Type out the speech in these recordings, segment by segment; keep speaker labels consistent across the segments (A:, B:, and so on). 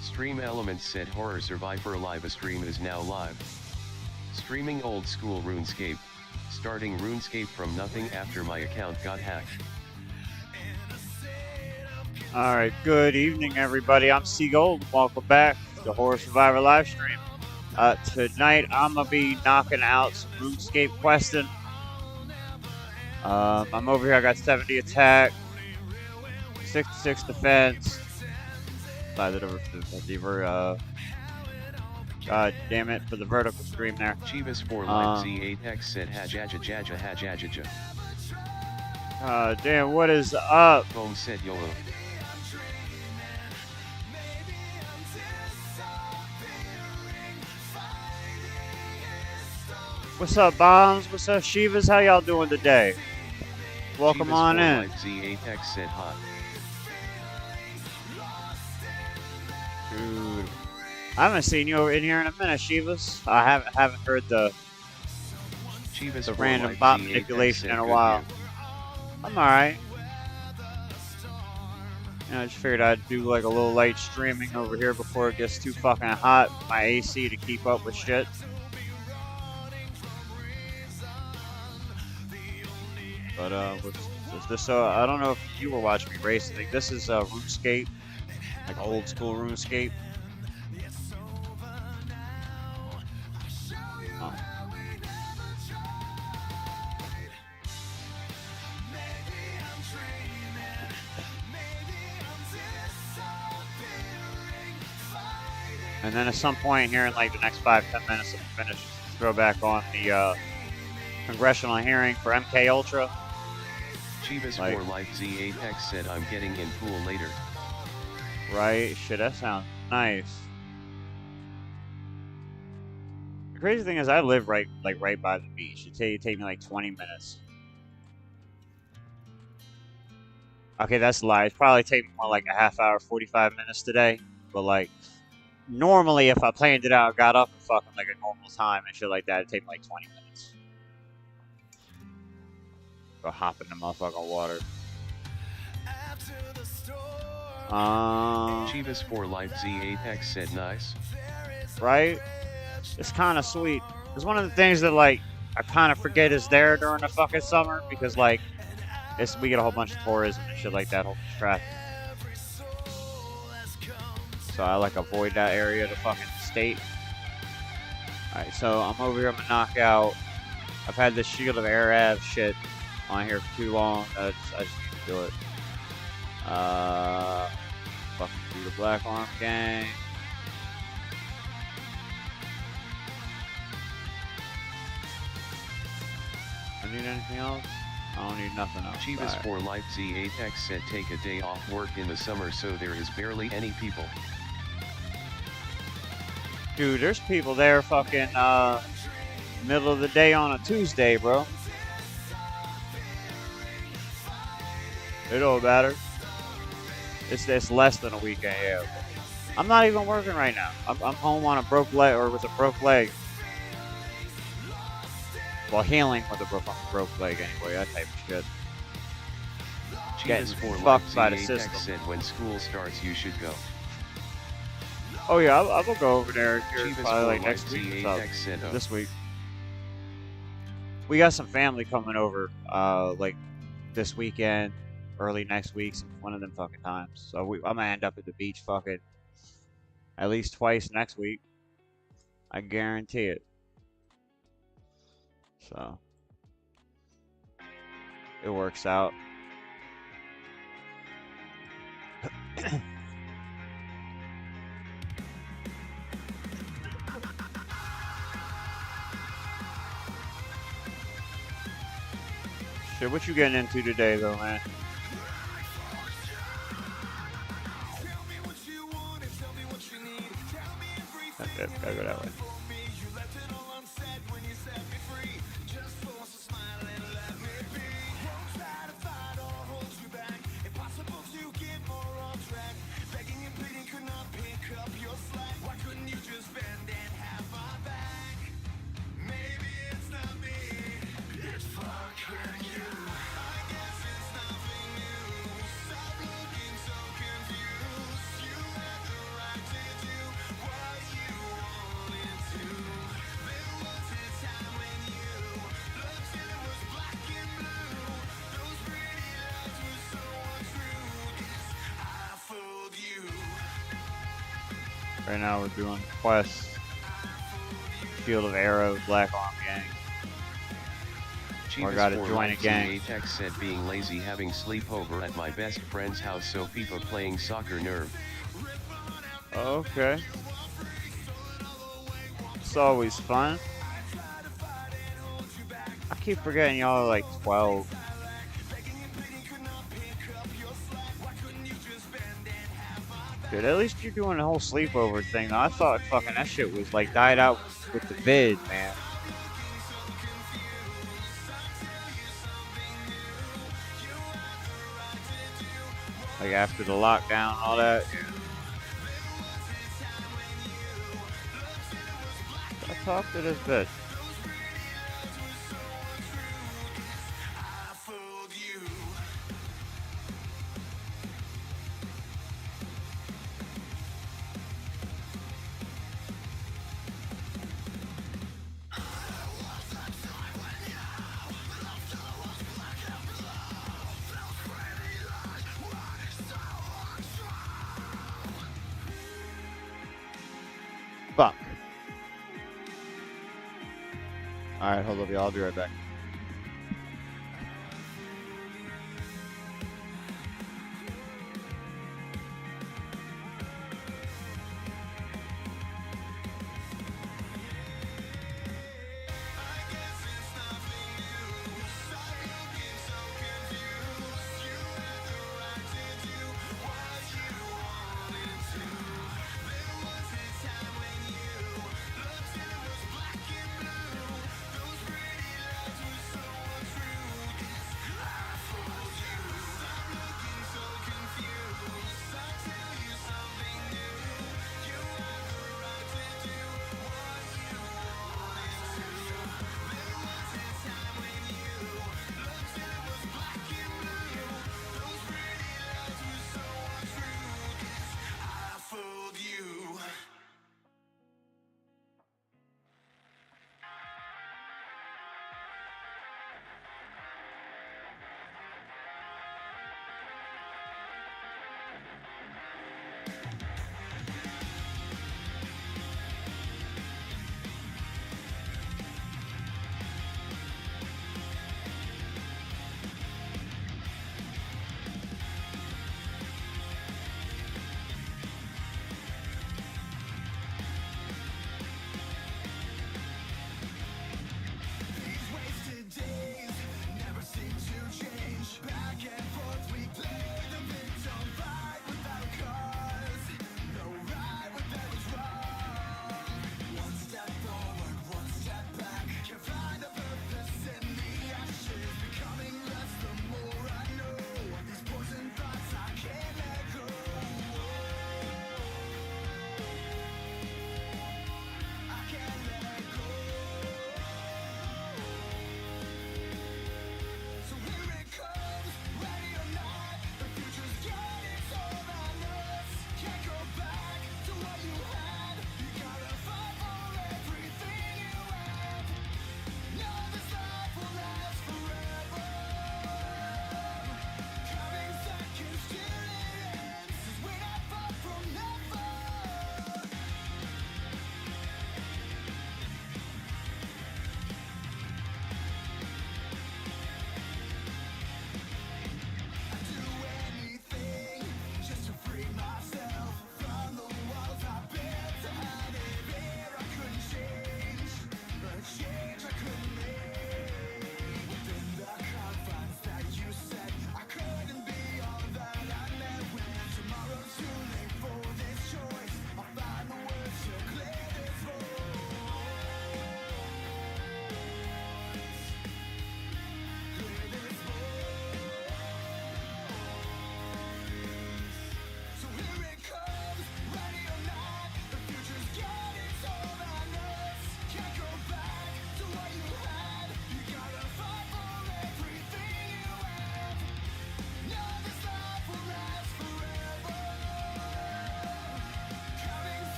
A: Stream Elements said Horror Survivor live stream is now live. Streaming Old School RuneScape, starting RuneScape from nothing after my account got hacked.
B: Alright, good evening everybody, I'm Seagold, welcome back to Horror Survivor live stream. Tonight I'm going to be knocking out some RuneScape questing. I'm over here, I got 70 attack, 66 defense. God damn it, for the vertical stream there.
A: Chivas for Life Z8X said hajajajaja hajajaja.
B: Damn, what is up?
A: Home said YOLO.
B: What's up, Bombs? What's up, Shivas? How y'all doing today? Welcome
A: Chivas
B: on
A: for
B: in.
A: Life Z8X said hot.
B: Dude, I haven't seen you in here in a minute, Shivas. I haven't heard the random bot manipulation in a while. I'm alright. You know, I just figured I'd do like a little light streaming over here before it gets too fucking hot. My AC to keep up with shit. But was this? I don't know if you were watching me race. I think this is RuneScape. Like old school RuneScape. Oh. And then at some point here in like the next 5-10 minutes, I'll finish throw back on the congressional hearing for MK Ultra.
A: Chivas for Life Z8X said I'm getting in pool later.
B: Right, shit, that sounds nice. The crazy thing is, I live right by the beach. It'd take me like 20 minutes. Okay, that's a lie. It'd probably take me more like a half hour, 45 minutes today. But like, normally if I planned it out, got up and fucking like a normal time and shit like that, it'd take me like 20 minutes. Go hop in the motherfucking water.
A: Chivas for Life Z8X said nice.
B: Right? It's kind of sweet. It's one of the things that, like, I kind of forget is there during the fucking summer because, like, we get a whole bunch of tourism and shit like that, whole traffic. So I, like, avoid that area of the fucking state. Alright, so I'm over here. I'm gonna knock out. I've had this Shield of Arab shit on here for too long. I just need to do it. Fucking do the Black Arm Gang. I need anything else? I don't need nothing else.
A: Chivas for Life Z8X said take a day off work in the summer so there is barely any people.
B: Dude, there's people there fucking middle of the day on a Tuesday, bro. It don't matter. It's less than a weekend, yeah. I'm not even working right now. I'm home on a broke leg, or with a broke leg. Well, healing with a broke leg anyway, that type of shit. Getting fucked by the system.
A: Said when school starts you should go.
B: Oh yeah, I will go over there here probably like next week. This week. We got some family coming over like this weekend. Early next week, one of them fucking times. So I'm gonna end up at the beach fucking at least twice next week. I guarantee it. So it works out. Shit, what you getting into today though, man? Gotta go that way. Right now we're doing quests. Field of Arrows, Black Arm Gang. Or I gotta join a gang.
A: Atex said being lazy having sleepover at my best friend's house so FIFA playing soccer nerve.
B: Okay. It's always fun. I keep forgetting y'all are like 12. Dude, at least you're doing the whole sleepover thing. I thought fucking that shit was like died out with the vid, man. Like after the lockdown and all that. I talked to this bitch. Fuck. Alright, hold up, y'all. I'll be right back.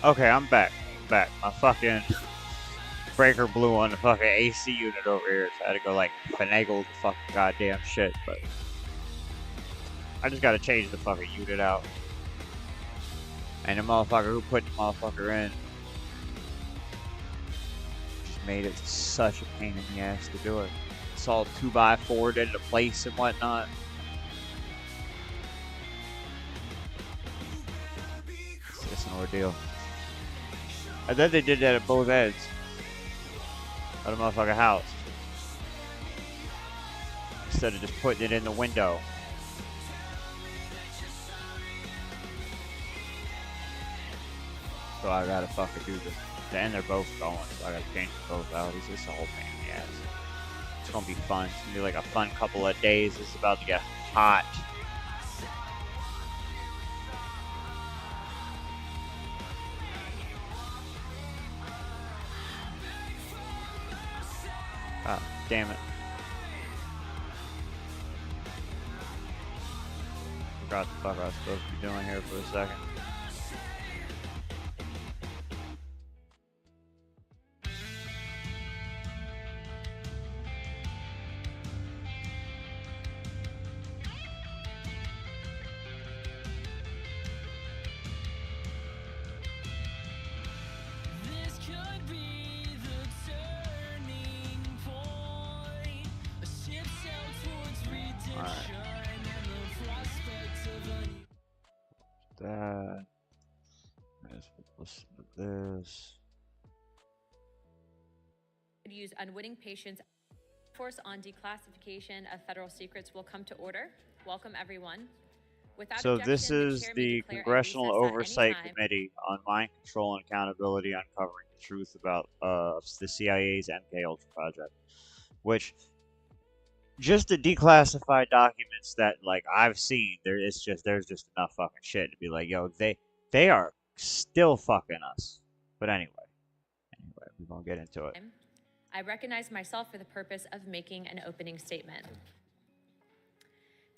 B: Okay, I'm back. Back. My fucking breaker blew on the fucking AC unit over here, so I had to go like finagle the fucking goddamn shit, but I just gotta change the fucking unit out. And the motherfucker who put the motherfucker in just made it such a pain in the ass to do it. It's all 2x4'd into place and whatnot. It's an ordeal. And then they did that at both ends of the motherfucking house. Instead of just putting it in the window. So I gotta fucking do this. And they're both going, so I gotta change them both out. It's just a whole pain in the ass. It's gonna be fun. It's gonna be like a fun couple of days. It's about to get hot. Ah, damn it. Forgot the fuck I was supposed to be doing here for a second. That. Let's put this.
C: Use unwitting patients. Force on declassification of federal secrets will come to order. Welcome, everyone. Without
B: so
C: objection,
B: this is
C: chair may
B: the
C: declare a
B: Congressional
C: recess at any
B: Oversight
C: time.
B: Committee on Mind Control and Accountability, uncovering the truth about the CIA's MKUltra project, which just the declassified documents that like I've seen, there's just enough fucking shit to be like, yo, they are still fucking us. But anyway, we're gonna get into it.
C: I recognize myself for the purpose of making an opening statement.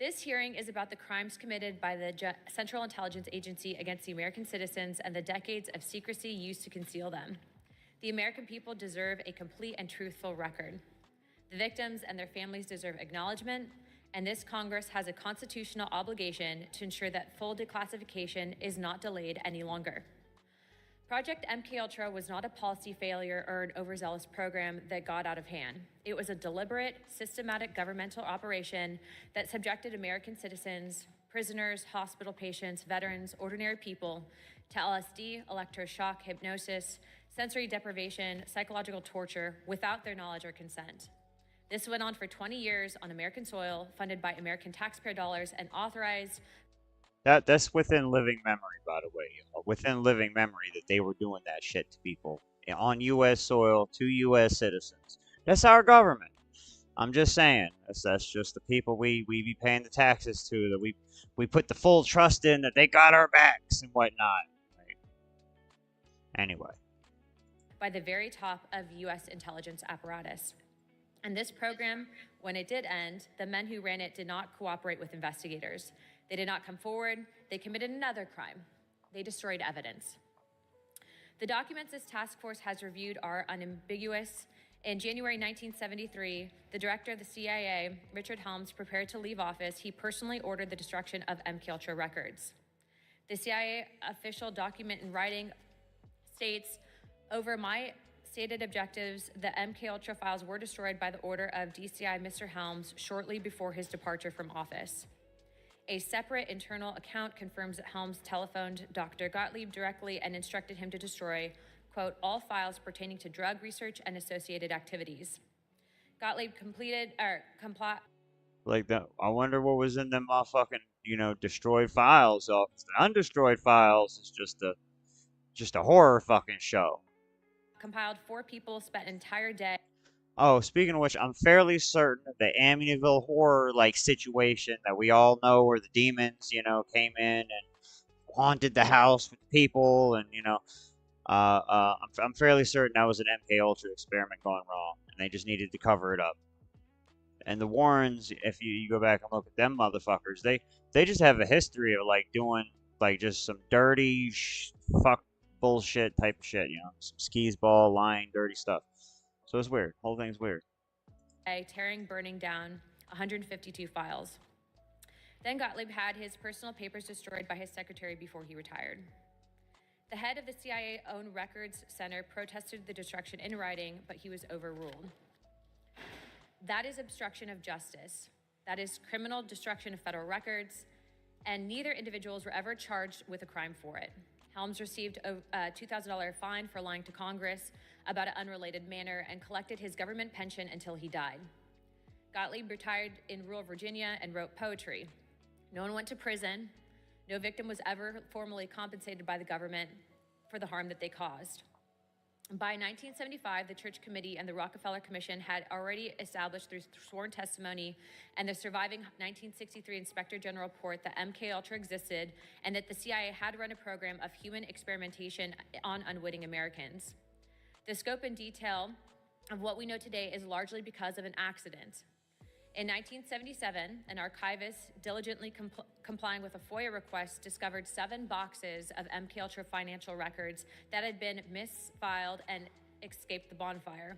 C: This hearing is about the crimes committed by the Central Intelligence Agency against the American citizens and the decades of secrecy used to conceal them. The American people deserve a complete and truthful record. The victims and their families deserve acknowledgement, and this Congress has a constitutional obligation to ensure that full declassification is not delayed any longer. Project MKUltra was not a policy failure or an overzealous program that got out of hand. It was a deliberate, systematic governmental operation that subjected American citizens, prisoners, hospital patients, veterans, ordinary people to LSD, electroshock, hypnosis, sensory deprivation, psychological torture without their knowledge or consent. This went on for 20 years on American soil, funded by American taxpayer dollars and authorized.
B: That's within living memory, by the way. Within living memory that they were doing that shit to people on U.S. soil to U.S. citizens. That's our government. I'm just saying. That's just the people we be paying the taxes to. That we put the full trust in that they got our backs and whatnot. Right? Anyway.
C: By the very top of U.S. intelligence apparatus. And this program, when it did end, the men who ran it did not cooperate with investigators. They did not come forward. They committed another crime. They destroyed evidence. The documents this task force has reviewed are unambiguous. In January 1973, the director of the CIA, Richard Helms, prepared to leave office. He personally ordered the destruction of MKUltra records. The CIA official document in writing states, over my stated objectives, the MKUltra files were destroyed by the order of DCI Mr. Helms shortly before his departure from office. A separate internal account confirms that Helms telephoned Dr. Gottlieb directly and instructed him to destroy, quote, all files pertaining to drug research and associated activities. Gottlieb
B: Like that, I wonder what was in them motherfucking, destroyed files. So if it's the undestroyed files, it's just a horror fucking show.
C: Compiled 4 people spent an entire day.
B: Oh, speaking of which, I'm fairly certain that the Amityville horror like situation that we all know, where the demons, came in and haunted the house with people, and I'm fairly certain that was an MK Ultra experiment gone wrong, and they just needed to cover it up. And the Warrens, if you go back and look at them motherfuckers, they just have a history of like doing like just some dirty fuck bullshit type of shit, some skis ball, lying, dirty stuff. So it's weird. Whole thing's weird.
C: Tearing, burning down 152 files. Then Gottlieb had his personal papers destroyed by his secretary before he retired. The head of the CIA-owned records center protested the destruction in writing, but he was overruled. That is obstruction of justice. That is criminal destruction of federal records, and neither individuals were ever charged with a crime for it. Helms received a $2,000 fine for lying to Congress about an unrelated matter and collected his government pension until he died. Gottlieb retired in rural Virginia and wrote poetry. No one went to prison. No victim was ever formally compensated by the government for the harm that they caused. By 1975, the Church Committee and the Rockefeller Commission had already established through sworn testimony and the surviving 1963 Inspector General report that MK Ultra existed and that the CIA had run a program of human experimentation on unwitting Americans. The scope and detail of what we know today is largely because of an accident. In 1977, an archivist diligently complying with a FOIA request discovered 7 boxes of MK Ultra financial records that had been misfiled and escaped the bonfire.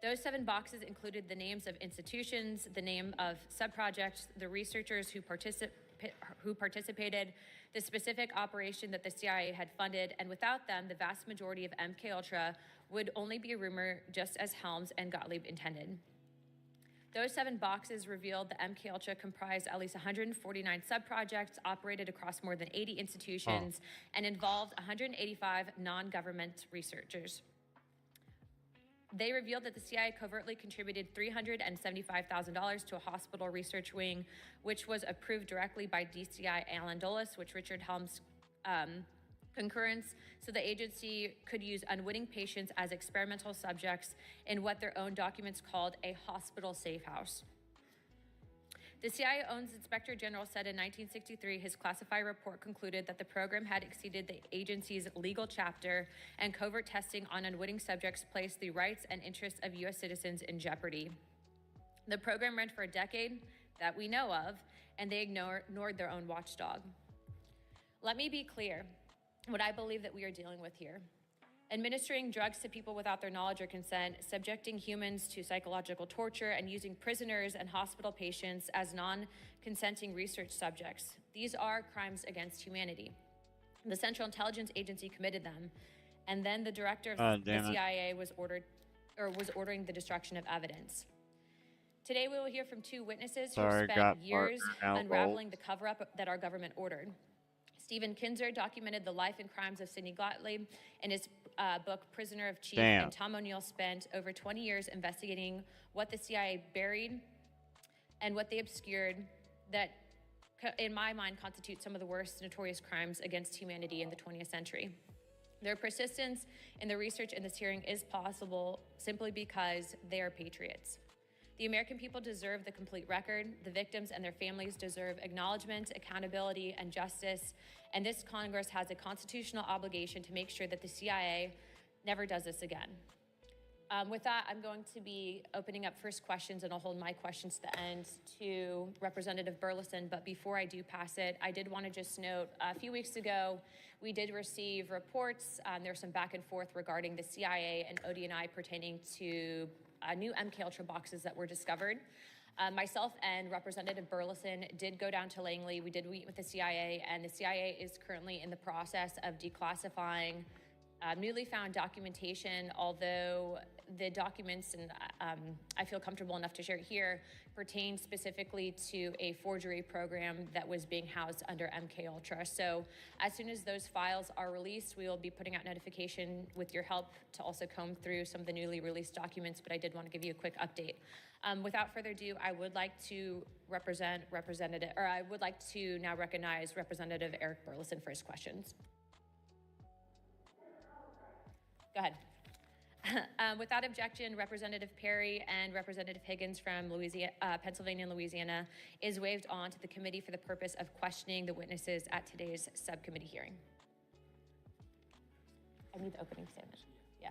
C: Those 7 boxes included the names of institutions, the name of subprojects, the researchers who participated, the specific operation that the CIA had funded, and without them, the vast majority of MK Ultra would only be a rumor, just as Helms and Gottlieb intended. Those 7 boxes revealed that MK Ultra comprised at least 149 subprojects, operated across more than 80 institutions, and involved 185 non-government researchers. They revealed that the CIA covertly contributed $375,000 to a hospital research wing, which was approved directly by DCI Alan Dulles, which Richard Helms concurrence, so the agency could use unwitting patients as experimental subjects in what their own documents called a hospital safe house. The CIA-owned Inspector General said in 1963 his classified report concluded that the program had exceeded the agency's legal chapter, and covert testing on unwitting subjects placed the rights and interests of U.S. citizens in jeopardy. The program ran for a decade that we know of, and they ignored their own watchdog. Let me be clear what I believe that we are dealing with here. Administering drugs to people without their knowledge or consent, subjecting humans to psychological torture, and using prisoners and hospital patients as non-consenting research subjects. These are crimes against humanity. The Central Intelligence Agency committed them, and then the director of the CIA was ordering the destruction of evidence. Today we will hear from 2 witnesses who spent years unraveling the cover-up that our government ordered. Stephen Kinzer documented the life and crimes of Sidney Gottlieb in his book, Prisoner of Chief, and Tom O'Neill spent over 20 years investigating what the CIA buried and what they obscured that, in my mind, constitute some of the worst notorious crimes against humanity in the 20th century. Their persistence in the research in this hearing is possible simply because they are patriots. The American people deserve the complete record. The victims and their families deserve acknowledgement, accountability, and justice. And this Congress has a constitutional obligation to make sure that the CIA never does this again. With that, I'm going to be opening up first questions, and I'll hold my questions to the end to Representative Burleson. But before I do pass it, I did want to just note, a few weeks ago, we did receive reports. There's some back and forth regarding the CIA and ODNI pertaining to new MK Ultra boxes that were discovered. Myself and Representative Burleson did go down to Langley. We did meet with the CIA, and the CIA is currently in the process of declassifying newly found documentation, although the documents, and I feel comfortable enough to share it here, pertain specifically to a forgery program that was being housed under MK Ultra. So as soon as those files are released, we will be putting out notification with your help to also comb through some of the newly released documents, but I did want to give you a quick update. Without further ado, I would like to now recognize Representative Eric Burleson for his questions. Go ahead. Without objection, Representative Perry and Representative Higgins from Pennsylvania and Louisiana is waived on to the committee for the purpose of questioning the witnesses at today's subcommittee hearing. I need the opening statement. Yeah.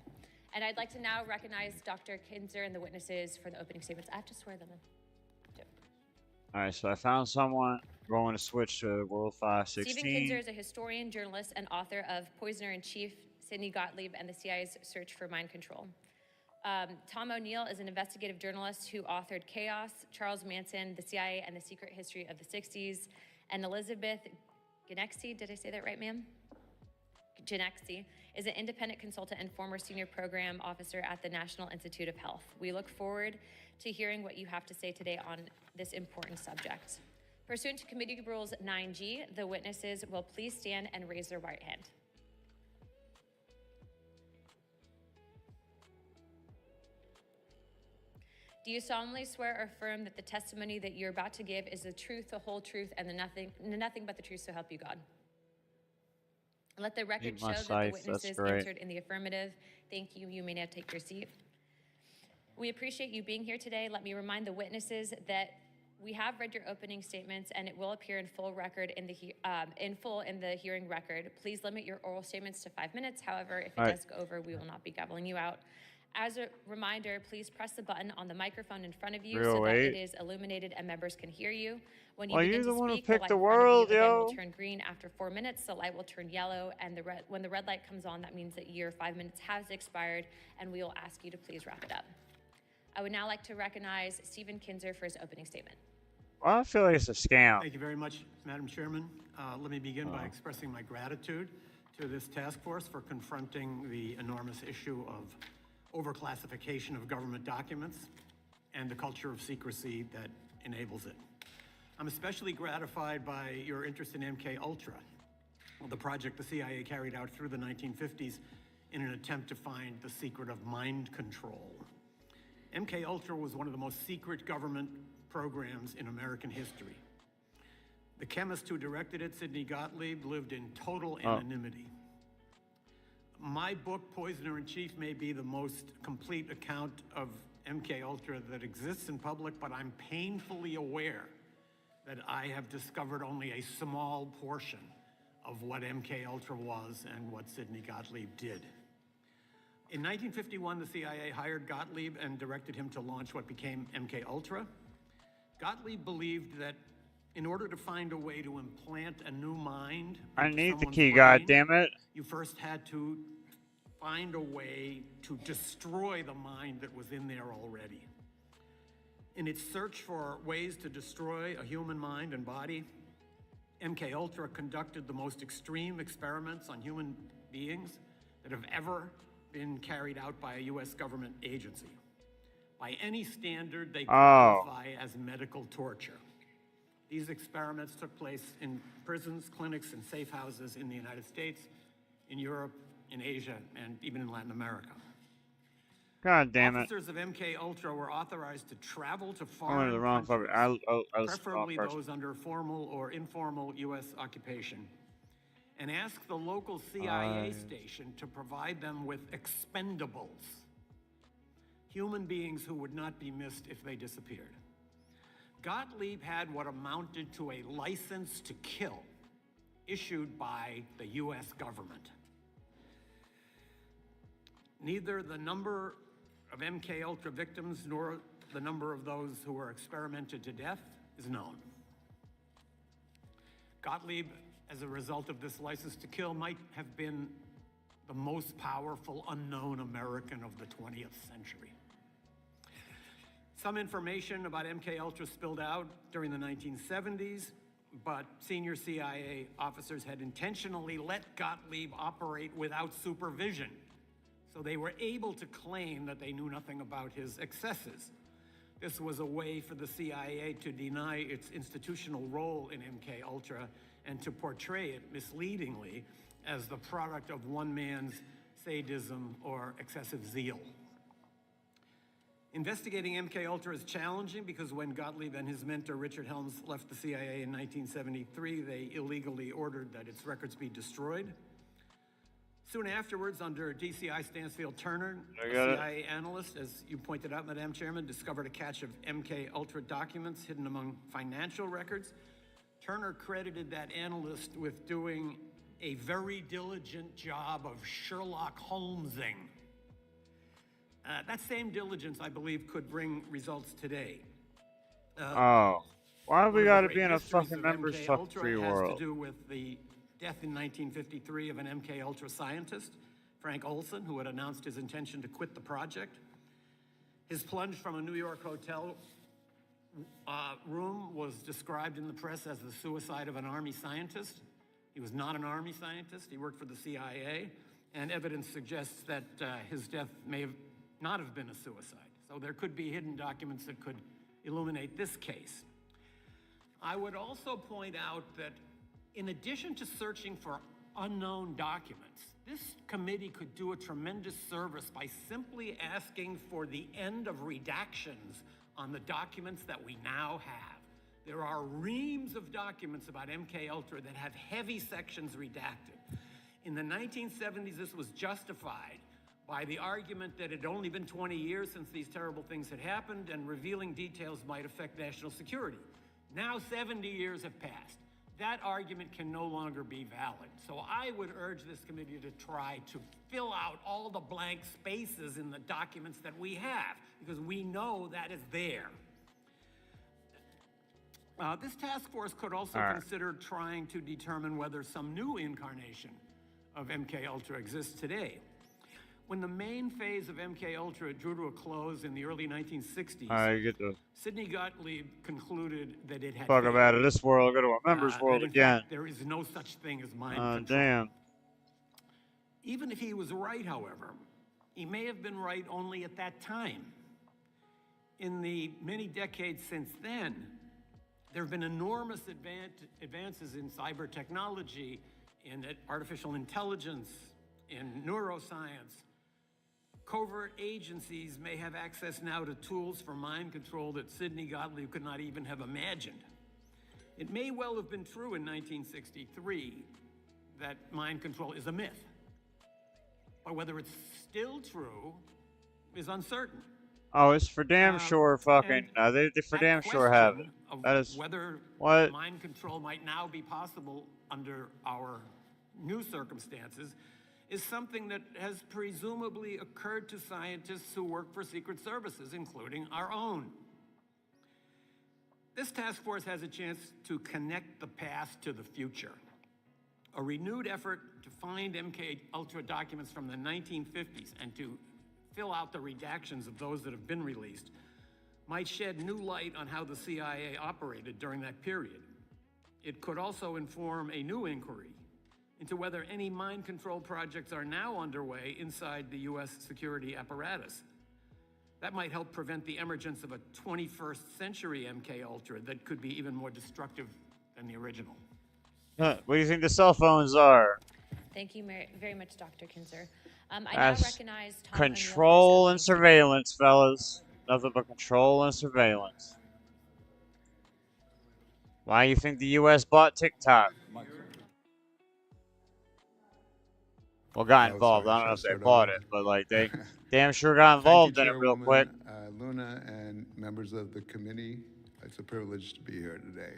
C: And I'd like to now recognize Dr. Kinzer and the witnesses for the opening statements. I have to swear them in.
B: All right, so I found someone going to switch to World 516.
C: Stephen Kinzer is a historian, journalist, and author of Poisoner-in-Chief, Sidney Gottlieb, and the CIA's Search for Mind Control. Tom O'Neill is an investigative journalist who authored Chaos, Charles Manson, the CIA, and the Secret History of the 60s. And Elizabeth Genexi, did I say that right, ma'am? Genexi is an independent consultant and former senior program officer at the National Institute of Health. We look forward to hearing what you have to say today on this important subject. Pursuant to Committee Rules 9G, the witnesses will please stand and raise their right hand. Do you solemnly swear or affirm that the testimony that you're about to give is the truth, the whole truth, and nothing but the truth, so help you God? Let the record show that the witnesses answered in the affirmative. Thank you. You may now take your seat. We appreciate you being here today. Let me remind the witnesses that we have read your opening statements, and it will appear in full in the hearing record. Please limit your oral statements to 5 minutes. However, if it does go over, we will not be gaveling you out. As a reminder, please press the button on the microphone in front of you so that it is illuminated and members can hear you. When you begin to speak, the light in front of you again will turn green. After 4 minutes, the light will turn yellow, and when the red light comes on, that means that your 5 minutes has expired, and we will ask you to please wrap it up. I would now like to recognize Stephen Kinzer for his opening statement.
B: Well, I feel like it's a scam.
D: Thank you very much, Madam Chairman. Let me begin by expressing my gratitude to this task force for confronting the enormous issue of overclassification of government documents and the culture of secrecy that enables it. I'm especially gratified by your interest in MK Ultra, the project the CIA carried out through the 1950s in an attempt to find the secret of mind control. MK Ultra was one of the most secret government programs in American history. The chemist who directed it, Sidney Gottlieb, lived in total anonymity. My book, Poisoner-in-Chief, may be the most complete account of MK Ultra that exists in public, but I'm painfully aware that I have discovered only a small portion of what MK Ultra was and what Sidney Gottlieb did. In 1951, the CIA hired Gottlieb and directed him to launch what became MK Ultra. Gottlieb believed that in order to find a way to implant a new mind,
B: I need the key,
D: brain,
B: goddammit.
D: you first had to find a way to destroy the mind that was in there already. In its search for ways to destroy a human mind and body, MK Ultra conducted the most extreme experiments on human beings that have ever been carried out by a U.S. government agency. By any standard, they qualify as medical torture. These experiments took place in prisons, clinics, and safe houses in the United States, in Europe, in Asia, and even in Latin America.
B: God damn it.
D: Officers of MK Ultra were authorized to travel to
B: I
D: foreign
B: went to the wrong
D: countries, preferably
B: person.
D: those under formal or informal U.S. occupation, and ask the local CIA station to provide them with expendables, human beings who would not be missed if they disappeared. Gottlieb had what amounted to a license to kill issued by the U.S. government. Neither the number of MK Ultra victims nor the number of those who were experimented to death is known. Gottlieb, as a result of this license to kill, might have been the most powerful unknown American of the 20th century. Some information about MK Ultra spilled out during the 1970s, but senior CIA officers had intentionally let Gottlieb operate without supervision So they were able to claim that they knew nothing about his excesses. This was a way for the CIA to deny its institutional role in MK Ultra and to portray it misleadingly as the product of one man's sadism or excessive zeal. Investigating MK Ultra is challenging because when Gottlieb and his mentor Richard Helms left the CIA in 1973, they illegally ordered that its records be destroyed. Soon afterwards, under DCI Stansfield Turner, a CIA analyst, as you pointed out, Madam Chairman, discovered a cache of MK Ultra documents hidden among financial records. Turner credited that analyst with doing a very diligent job of Sherlock Holmesing. That same diligence, I believe, could bring results today.
B: Why have we got to be in a
D: Histories
B: fucking
D: of
B: members
D: MK
B: fucking
D: Ultra
B: free
D: has
B: world?
D: to do with the death in 1953 of an MK Ultra scientist, Frank Olson, who had announced his intention to quit the project. His plunge from a New York hotel room was described in the press as the suicide of an Army scientist. He was not an Army scientist. He worked for the CIA, and evidence suggests that his death may not have been a suicide. So there could be hidden documents that could illuminate this case. I would also point out that in addition to searching for unknown documents, this committee could do a tremendous service by simply asking for the end of redactions on the documents that we now have. There are reams of documents about MK Ultra that have heavy sections redacted. In the 1970s, this was justified by the argument that it had only been 20 years since these terrible things had happened and revealing details might affect national security. Now 70 years have passed. That argument can no longer be valid. So I would urge this committee to try to fill out all the blank spaces in the documents that we have, because we know that is there. This task force could also consider trying to determine whether some new incarnation of MK Ultra exists today. When the main phase of MK Ultra drew to a close in the early 1960s,
B: You get to
D: Sidney Gottlieb concluded that it had
B: fuck
D: failed.
B: up out of this world, go to a members world
D: that in
B: again.
D: fact, there is no such thing as mind
B: Oh,
D: control.
B: damn.
D: Even if he was right, however, he may have been right only at that time. In the many decades since then, there have been enormous advances in cyber technology, in artificial intelligence, in neuroscience. Covert agencies may have access now to tools for mind control that Sidney Gottlieb could not even have imagined. It may well have been true in 1963 that mind control is a myth, but whether it's still true is uncertain.
B: Oh, it's for damn sure fucking. They for damn sure have it. That is
D: whether
B: what?
D: mind control might now be possible under our new circumstances is something that has presumably occurred to scientists who work for secret services, including our own. This task force has a chance to connect the past to the future. A renewed effort to find MK Ultra documents from the 1950s and to fill out the redactions of those that have been released might shed new light on how the CIA operated during that period. It could also inform a new inquiry into whether any mind control projects are now underway inside the U.S. security apparatus. That might help prevent the emergence of a 21st century MK Ultra that could be even more destructive than the original.
B: What do you think the cell phones are?
C: Thank you very much, Dr. Kinzer. I now
B: That's
C: recognize Tom
B: control
C: O'Neill
B: and surveillance, fellas. Nothing but control and surveillance. Why do you think the U.S. bought TikTok? Well, got involved. I don't know if they bought it, but like they damn sure got involved in it real quick.
E: Luna and members of the committee, it's a privilege to be here today.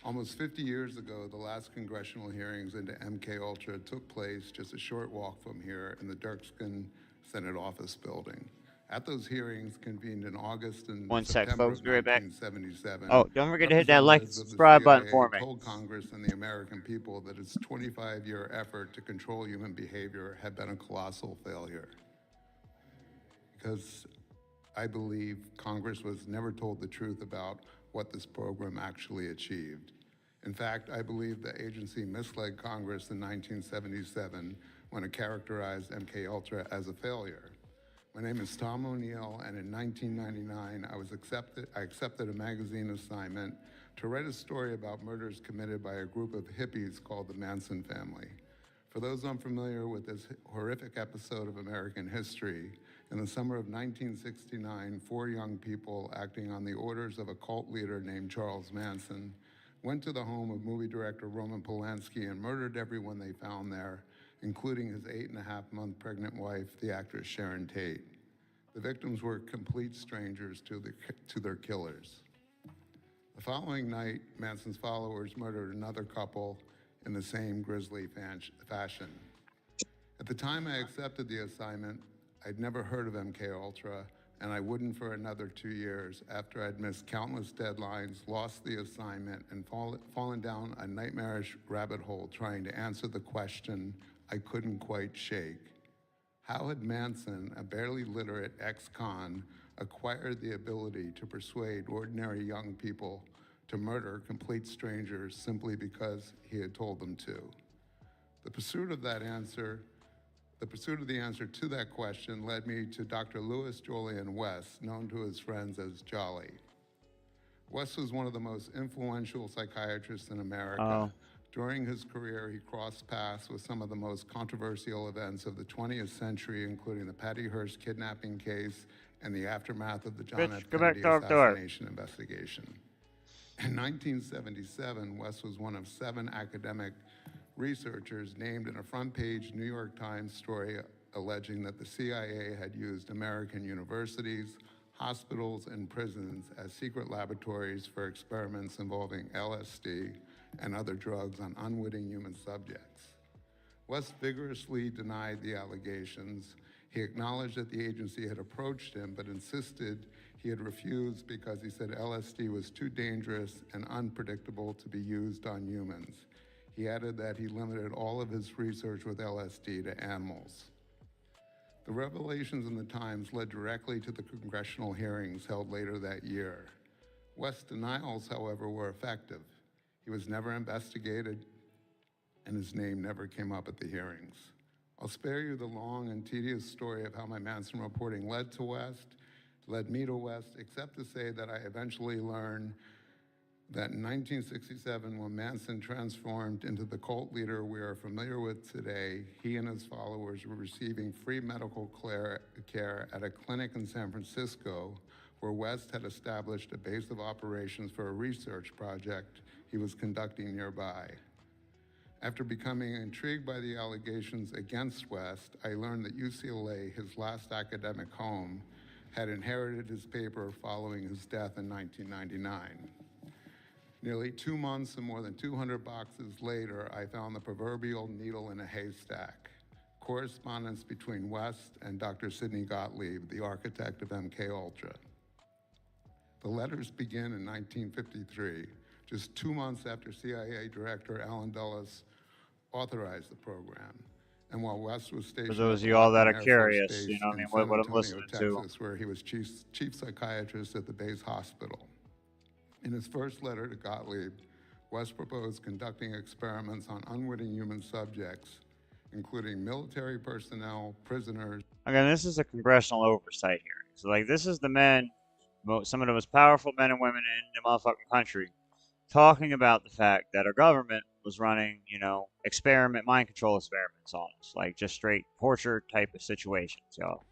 E: Almost 50 years ago, the last congressional hearings into MK Ultra took place just a short walk from here in the Dirksen Senate office building. At those hearings, convened in August and September of 1977,
B: oh, don't forget to hit that like and subscribe button for me.
E: Told Congress and the American people that its 25-year effort to control human behavior had been a colossal failure. Because I believe Congress was never told the truth about what this program actually achieved. In fact, I believe the agency misled Congress in 1977 when it characterized MKUltra as a failure. My name is Tom O'Neill, and in 1999, I accepted a magazine assignment to write a story about murders committed by a group of hippies called the Manson family. For those unfamiliar with this horrific episode of American history, in the summer of 1969, 4 young people acting on the orders of a cult leader named Charles Manson went to the home of movie director Roman Polanski and murdered everyone they found there, including his 8.5-month pregnant wife, the actress Sharon Tate. The victims were complete strangers to their killers. The following night, Manson's followers murdered another couple in the same grisly fashion. At the time I accepted the assignment, I'd never heard of MKUltra, and I wouldn't for another 2 years after I'd missed countless deadlines, lost the assignment, and fallen down a nightmarish rabbit hole trying to answer the question I couldn't quite shake. How had Manson, a barely literate ex-con, acquired the ability to persuade ordinary young people to murder complete strangers simply because he had told them to? The pursuit of the answer to that question led me to Dr. Louis Julian West, known to his friends as Jolly. West was one of the most influential psychiatrists in America. During his career, he crossed paths with some of the most controversial events of the 20th century, including the Patty Hearst kidnapping case and the aftermath of the John F. Kennedy assassination investigation. In 1977, West was one of 7 academic researchers named in a front-page New York Times story alleging that the CIA had used American universities, hospitals, and prisons as secret laboratories for experiments involving LSD and other drugs on unwitting human subjects. West vigorously denied the allegations. He acknowledged that the agency had approached him, but insisted he had refused because he said LSD was too dangerous and unpredictable to be used on humans. He added that he limited all of his research with LSD to animals. The revelations in the Times led directly to the congressional hearings held later that year. West's denials, however, were effective. He was never investigated, and his name never came up at the hearings. I'll spare you the long and tedious story of how my Manson reporting led me to West, except to say that I eventually learned that in 1967, when Manson transformed into the cult leader we are familiar with today, he and his followers were receiving free medical care at a clinic in San Francisco, where West had established a base of operations for a research project he was conducting nearby. After becoming intrigued by the allegations against West, I learned that UCLA, his last academic home, had inherited his paper following his death in 1999. Nearly 2 months and more than 200 boxes later, I found the proverbial needle in a haystack: correspondence between West and Dr. Sidney Gottlieb, the architect of MKUltra. The letters begin in 1953, just 2 months after CIA Director Allen Dulles authorized the program. And while West was stationed
B: For those
E: at
B: of you all that
E: Lockton
B: are
E: Air
B: curious,
E: Force
B: you
E: Base
B: know,
E: in
B: what
E: San
B: I'm
E: Antonio,
B: listening to.
E: Texas, where he was chief psychiatrist at the base hospital. In his first letter to Gottlieb, West proposed conducting experiments on unwitting human subjects, including military personnel, prisoners.
B: Again, this is a congressional oversight hearing. So, like, this is the men, some of the most powerful men and women in the motherfucking country, talking about the fact that our government was running, you know, mind control experiments on us, like just straight torture type of situations, y'all.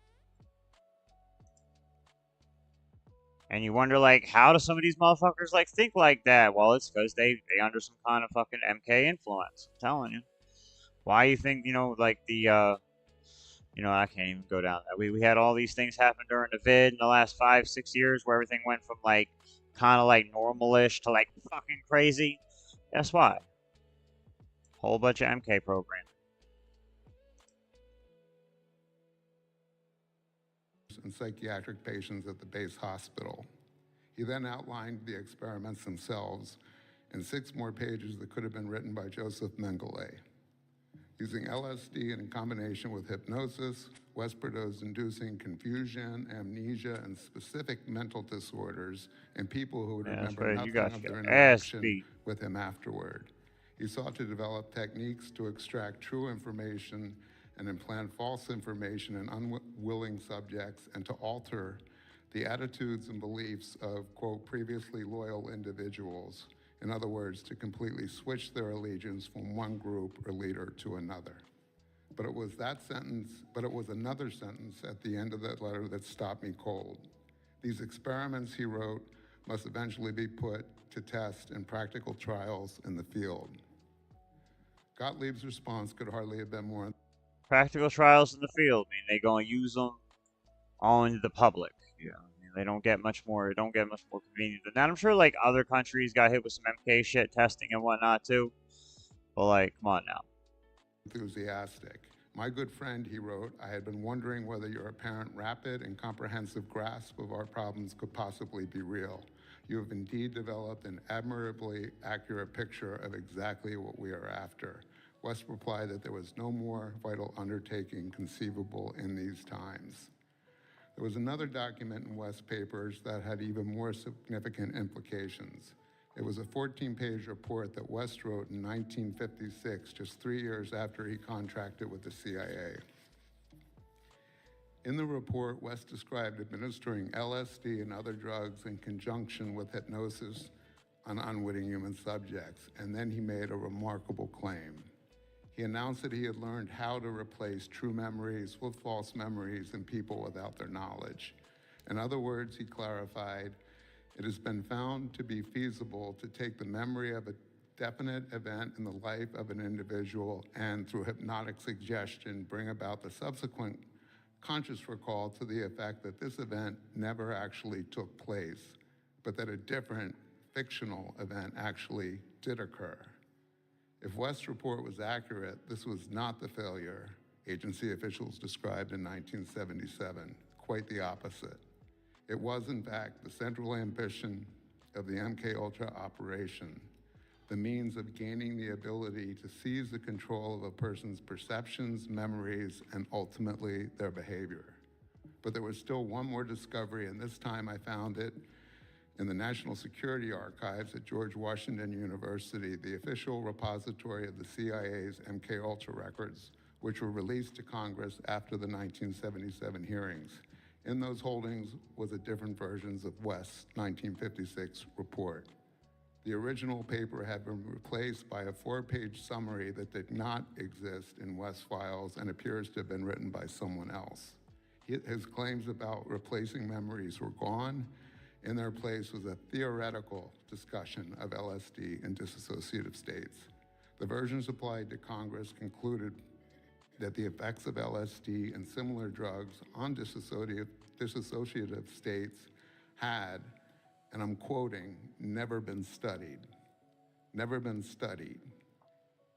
B: And you wonder, like, how do some of these motherfuckers, like, think like that? Well, it's because they under some kind of fucking MK influence. I'm telling you. Why you think, you know, like, the, you know, I can't even go down that. We had all these things happen during the vid in the last 5-6 years where everything went from, like, kind of, like, normal-ish to, like, fucking crazy. Guess why? Whole bunch of MK programming.
E: And psychiatric patients at the base hospital. He then outlined the experiments themselves in 6 more pages that could have been written by Joseph Mengele. Using LSD in combination with hypnosis, West proposed inducing confusion, amnesia, and specific mental disorders in people who would remember nothing of their interaction with him afterward. He sought to develop techniques to extract true information and implant false information in unwilling subjects and to alter the attitudes and beliefs of, quote, previously loyal individuals. In other words, to completely switch their allegiance from one group or leader to another. But it was another sentence at the end of that letter that stopped me cold. These experiments, he wrote, must eventually be put to test in practical trials in the field. Gottlieb's response could hardly have been more.
B: Practical trials in the field. I mean, they gonna use them on the public. You know, I mean, they don't get much more convenient than that. I'm sure like other countries got hit with some MK shit testing and whatnot too. But like, come on now.
E: Enthusiastic. My good friend, he wrote, I had been wondering whether your apparent rapid and comprehensive grasp of our problems could possibly be real. You have indeed developed an admirably accurate picture of exactly what we are after. West replied that there was no more vital undertaking conceivable in these times. There was another document in West's papers that had even more significant implications. It was a 14-page report that West wrote in 1956, just 3 years after he contracted with the CIA. In the report, West described administering LSD and other drugs in conjunction with hypnosis on unwitting human subjects, and then he made a remarkable claim. He announced that he had learned how to replace true memories with false memories in people without their knowledge. In other words, he clarified, it has been found to be feasible to take the memory of a definite event in the life of an individual and, through hypnotic suggestion, bring about the subsequent conscious recall to the effect that this event never actually took place, but that a different fictional event actually did occur. If West's report was accurate, this was not the failure agency officials described in 1977, quite the opposite. It was, in fact, the central ambition of the MKUltra operation, the means of gaining the ability to seize the control of a person's perceptions, memories, and ultimately their behavior. But there was still one more discovery, and this time I found it in the National Security Archives at George Washington University, the official repository of the CIA's MKUltra records, which were released to Congress after the 1977 hearings. In those holdings was a different versions of West's 1956 report. The original paper had been replaced by a 4-page summary that did not exist in West's files and appears to have been written by someone else. His claims about replacing memories were gone. In their place was a theoretical discussion of LSD in dissociative states. The version supplied to Congress concluded that the effects of LSD and similar drugs on dissociative states had, and I'm quoting, never been studied. Never been studied.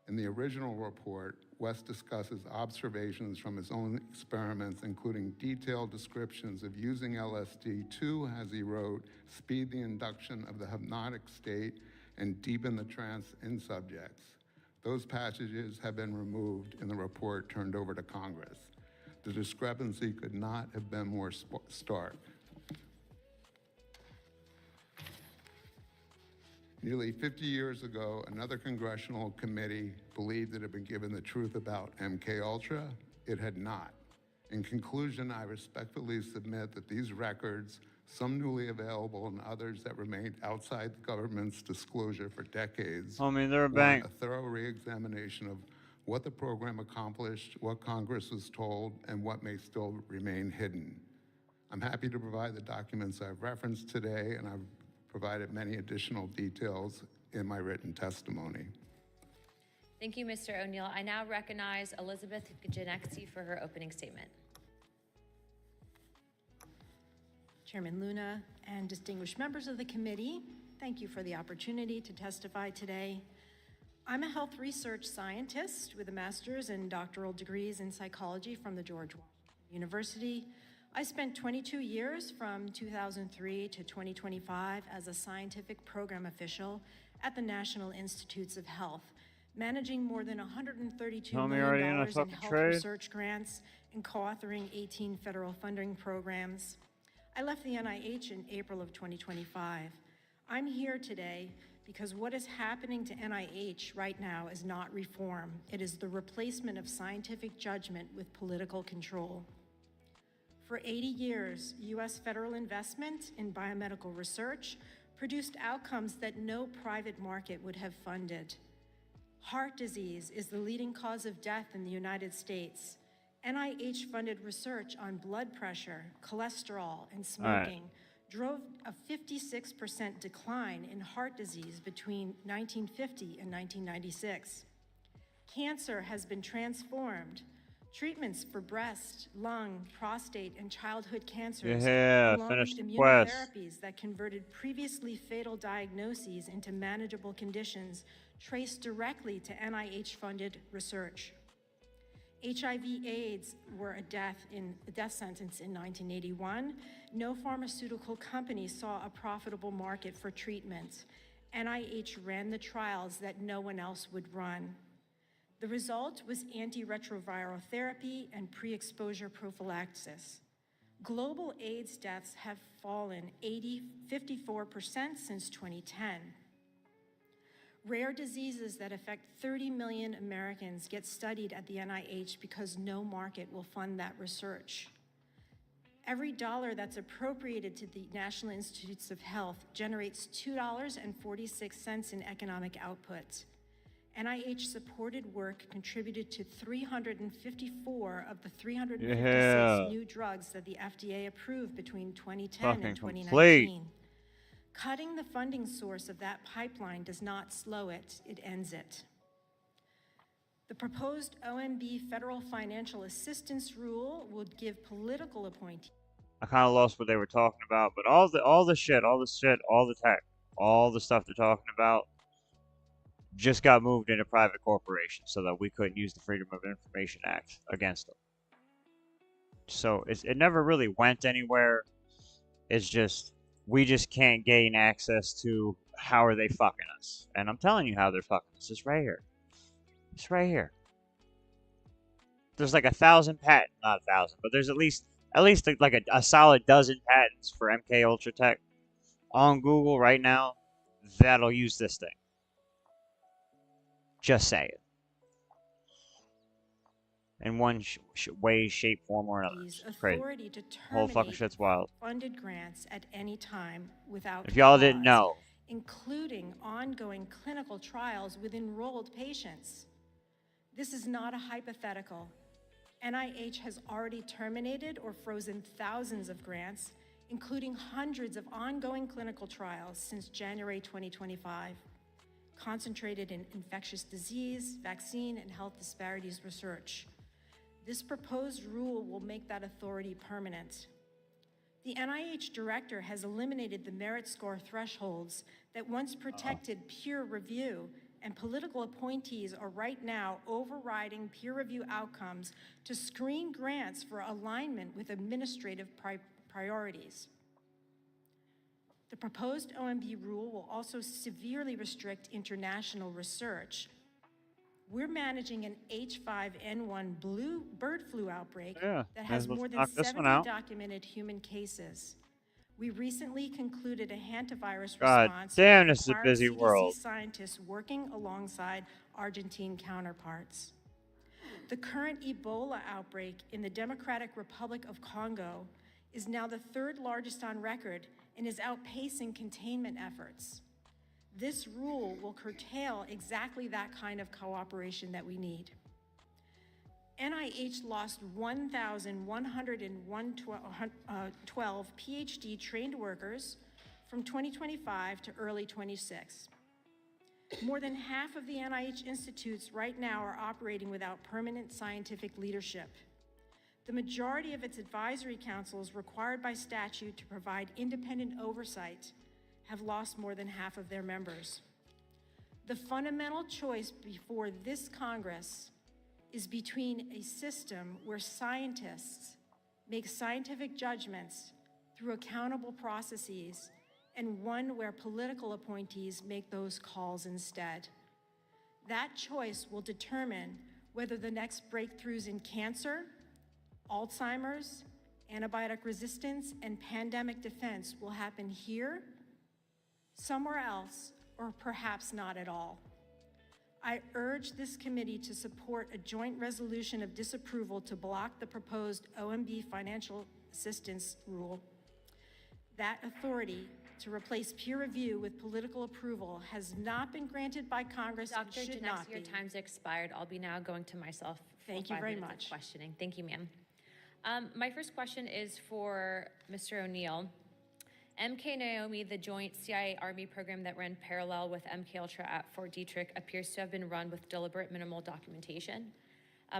E: In the original report, West discusses observations from his own experiments, including detailed descriptions of using LSD to, as he wrote, speed the induction of the hypnotic state and deepen the trance in subjects. Those passages have been removed in the report turned over to Congress. The discrepancy could not have been more stark. Nearly 50 years ago, another congressional committee believed it had been given the truth about MKUltra. It had not. In conclusion, I respectfully submit that these records, some newly available and others that remained outside the government's disclosure for decades, warrant a thorough re-examination of what the program accomplished, what Congress was told, and what may still remain hidden. I'm happy to provide the documents I've referenced today, and I've provided many additional details in my written testimony.
C: Thank you, Mr. O'Neill. I now recognize Elizabeth Genexi for her opening statement.
F: Chairman Luna and distinguished members of the committee, thank you for the opportunity to testify today. I'm a health research scientist with a master's and doctoral degrees in psychology from the George Washington University. I spent 22 years from 2003 to 2025 as a scientific program official at the National Institutes of Health, managing more than $132 million in health research grants and co-authoring 18 federal funding programs. I left the NIH in April of 2025. I'm here today because what is happening to NIH right now is not reform. It is the replacement of scientific judgment with political control. For 80 years, U.S. federal investment in biomedical research produced outcomes that no private market would have funded. Heart disease is the leading cause of death in the United States. NIH-funded research on blood pressure, cholesterol, and smoking drove a 56% decline in heart disease between 1950 and 1996. Cancer has been transformed. Treatments for breast, lung, prostate, and childhood cancers, along with immunotherapies that converted previously fatal diagnoses into manageable conditions, traced directly to NIH-funded research. HIV/AIDS were a death sentence in 1981. No pharmaceutical company saw a profitable market for treatment. NIH ran the trials that no one else would run. The result was antiretroviral therapy and pre-exposure prophylaxis. Global AIDS deaths have fallen 54% since 2010. Rare diseases that affect 30 million Americans get studied at the NIH because no market will fund that research. Every dollar that's appropriated to the National Institutes of Health generates $2.46 in economic output. NIH-supported work contributed to 354 of the 356 new drugs that the FDA approved between 2010 and 2019. Cutting the funding source of that pipeline does not slow it, it ends it. The proposed OMB federal financial assistance rule would give political appointees.
B: I kind of lost what they were talking about, but all the shit, all the tech, all the stuff they're talking about just got moved into private corporations so that we couldn't use the Freedom of Information Act against them. So it never really went anywhere. It's just, we just can't gain access to how are they fucking us. And I'm telling you how they're fucking us. It's right here. It's right here. There's like 1,000 patents, not 1,000, but there's at least like a solid dozen patents for MK Ultra Tech on Google right now that'll use this thing. Just say it. In one way, shape, form, or another. It's crazy. Whole fucking shit's wild.
F: Funded grants at any time without
B: if y'all
F: pause,
B: didn't know,
F: including ongoing clinical trials with enrolled patients. This is not a hypothetical. NIH has already terminated or frozen thousands of grants, including hundreds of ongoing clinical trials since January 2025, concentrated in infectious disease, vaccine, and health disparities research. This proposed rule will make that authority permanent. The NIH director has eliminated the merit score thresholds that once protected peer review, and political appointees are right now overriding peer review outcomes to screen grants for alignment with administrative priorities. The proposed OMB rule will also severely restrict international research. We're managing an H5N1 bird flu outbreak that has more than 70 documented human cases. We recently concluded a hantavirus response
B: damn, this is a busy world.
F: Scientists working alongside Argentine counterparts. The current Ebola outbreak in the Democratic Republic of Congo is now the third largest on record and is outpacing containment efforts. This rule will curtail exactly that kind of cooperation that we need. NIH lost 1,112 PhD-trained workers from 2025 to early 26. More than half of the NIH institutes right now are operating without permanent scientific leadership. The majority of its advisory councils required by statute to provide independent oversight have lost more than half of their members. The fundamental choice before this Congress is between a system where scientists make scientific judgments through accountable processes and one where political appointees make those calls instead. That choice will determine whether the next breakthroughs in cancer, Alzheimer's, antibiotic resistance, and pandemic defense will happen here, somewhere else, or perhaps not at all. I urge this committee to support a joint resolution of disapproval to block the proposed OMB financial assistance rule. That authority to replace peer review with political approval has not been granted by Congress and
C: Dr.
F: should not
C: Janeski, your
F: be.
C: time's expired. I'll be now going to myself.
F: Thank you very much.
C: Questioning. Thank you, ma'am. My first question is for Mr. O'Neill. MK Naomi, the joint CIA Army program that ran parallel with MK Ultra at Fort Detrick, appears to have been run with deliberate minimal documentation.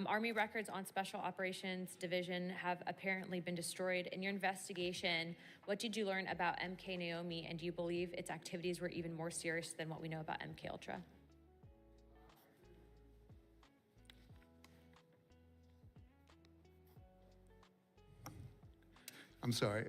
C: Army records on Special Operations Division have apparently been destroyed. In your investigation, what did you learn about MK Naomi, and do you believe its activities were even more serious than what we know about MK Ultra?
E: I'm sorry.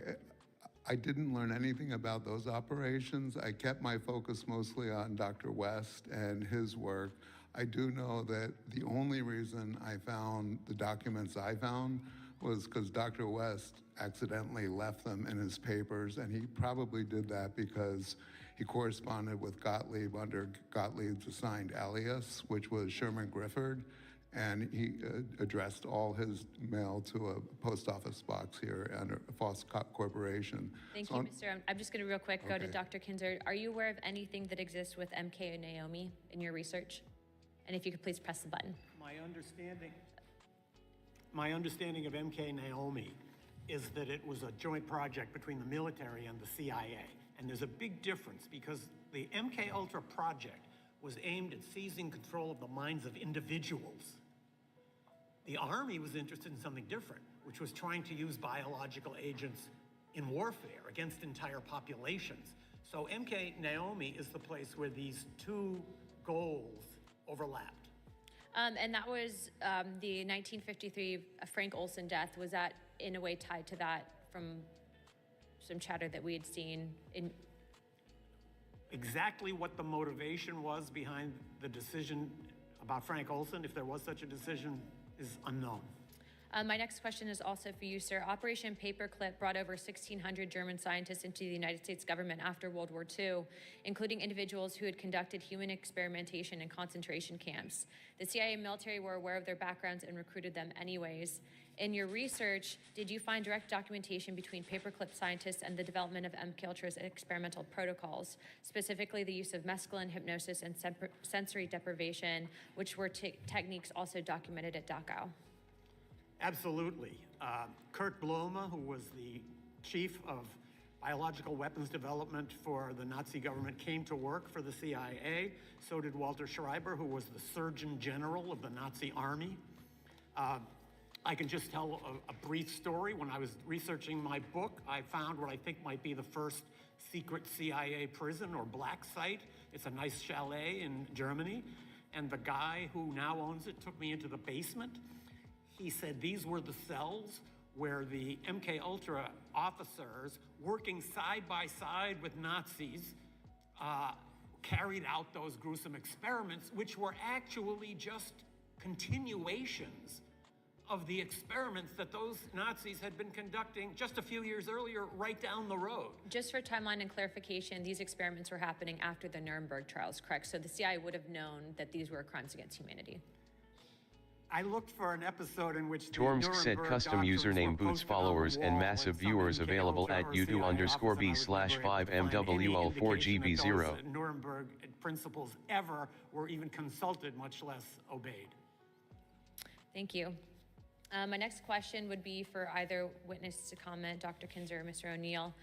E: I didn't learn anything about those operations. I kept my focus mostly on Dr. West and his work. I do know that the only reason I found the documents I found was because Dr. West accidentally left them in his papers, and he probably did that because he corresponded with Gottlieb under Gottlieb's assigned alias, which was Sherman Grifford, and he addressed all his mail to a post office box here under Foss Corporation.
C: Thank
E: So
C: you, Mr. I'm just going to real quick go to
E: Okay.
C: Dr. Kinzer. Are you aware of anything that exists with MK and Naomi in your research? And if you could please press the button.
D: My understanding of MK Naomi is that it was a joint project between the military and the CIA. And there's a big difference because the MK Ultra project was aimed at seizing control of the minds of individuals. The Army was interested in something different, which was trying to use biological agents in warfare against entire populations. So MK Naomi is the place where these two goals overlapped.
C: And that was the 1953 Frank Olson death. Was that in a way tied to that from some chatter that we had seen in?
D: Exactly what the motivation was behind the decision about Frank Olson, if there was such a decision, is unknown.
C: My next question is also for you, sir. Operation Paperclip brought over 1,600 German scientists into the United States government after World War II, including individuals who had conducted human experimentation in concentration camps. The CIA and military were aware of their backgrounds and recruited them anyways. In your research, did you find direct documentation between Paperclip scientists and the development of MK Ultra's experimental protocols, specifically the use of mescaline, hypnosis, and sensory deprivation, which were techniques also documented at Dachau?
D: Absolutely. Kurt Blome, who was the chief of biological weapons development for the Nazi government, came to work for the CIA. So did Walter Schreiber, who was the Surgeon General of the Nazi Army. I can just tell a brief story. When I was researching my book, I found what I think might be the first secret CIA prison or black site. It's a nice chalet in Germany. And the guy who now owns it took me into the basement. He said these were the cells where the MK Ultra officers, working side by side with Nazis, carried out those gruesome experiments, which were actually just continuations of the experiments that those Nazis had been conducting just a few years earlier right down the road.
C: Just for timeline and clarification, these experiments were happening after the Nuremberg trials, correct? So the CIA would have known that these were crimes against humanity.
D: I looked for an episode in which
A: Tormsk said custom username boots followers and massive viewers available at YouTube_B/5MWL4GB0.
D: Nuremberg principles ever were even consulted, much less obeyed.
C: Thank you. My next question would be for either witness to comment, Dr. Kinzer or Mr. O'Neill.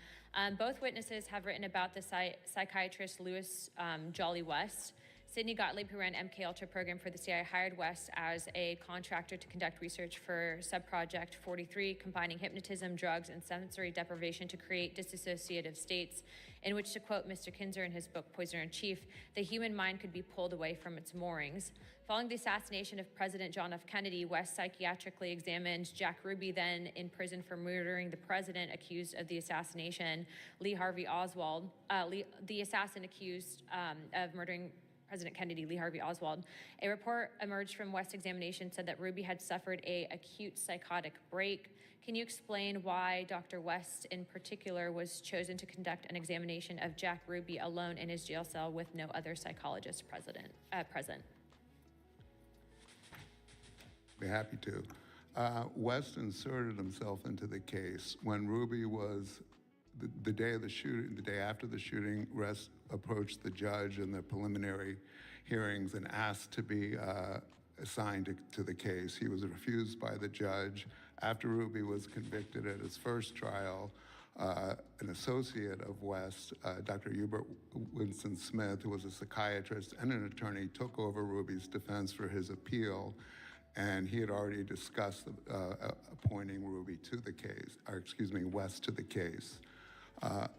C: Both witnesses have written about the psychiatrist Louis Jolly West. Sidney Gottlieb, who ran MK Ultra program for the CIA, hired West as a contractor to conduct research for subproject 43, combining hypnotism, drugs, and sensory deprivation to create dissociative states, in which, to quote Mr. Kinzer in his book Poisoner in Chief, the human mind could be pulled away from its moorings. Following the assassination of President John F. Kennedy, West psychiatrically examined Jack Ruby, then in prison for murdering the president accused of the assassination, Lee Harvey Oswald, the assassin accused of murdering President Kennedy, Lee Harvey Oswald. A report emerged from West's examination said that Ruby had suffered a acute psychotic break. Can you explain why Dr. West in particular was chosen to conduct an examination of Jack Ruby alone in his jail cell with no other psychologist present?
E: Be happy to. West inserted himself into the case when Ruby was the day of the shooting. The day after the shooting, West approached the judge in the preliminary hearings and asked to be assigned to the case. He was refused by the judge. After Ruby was convicted at his first trial, an associate of West, Dr. Hubert Winston Smith, who was a psychiatrist and an attorney, took over Ruby's defense for his appeal. And he had already discussed appointing Ruby to the case, or excuse me, West to the case.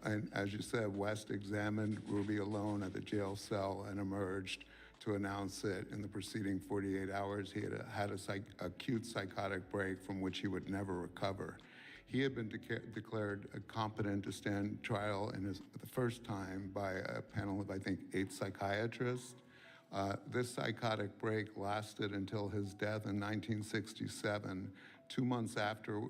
E: And as you said, West examined Ruby alone at the jail cell and emerged to announce that in the preceding 48 hours, he had an acute psychotic break from which he would never recover. He had been declared competent to stand trial the first time by a panel of, I think, 8 psychiatrists. This psychotic break lasted until his death in 1967. 2 months after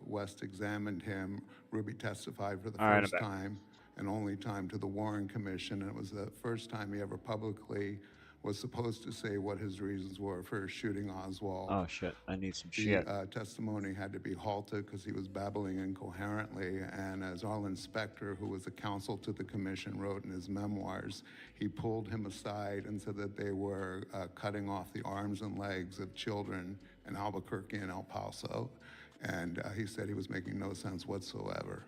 E: West examined him, Ruby testified for the first time and only time to the Warren Commission. And it was the first time he ever publicly was supposed to say what his reasons were for shooting Oswald.
B: Oh, shit. I need some shit.
E: The testimony had to be halted because he was babbling incoherently. And as Arlen Specter, who was a counsel to the commission, wrote in his memoirs, he pulled him aside and said that they were cutting off the arms and legs of children in Albuquerque and El Paso. And he said he was making no sense whatsoever.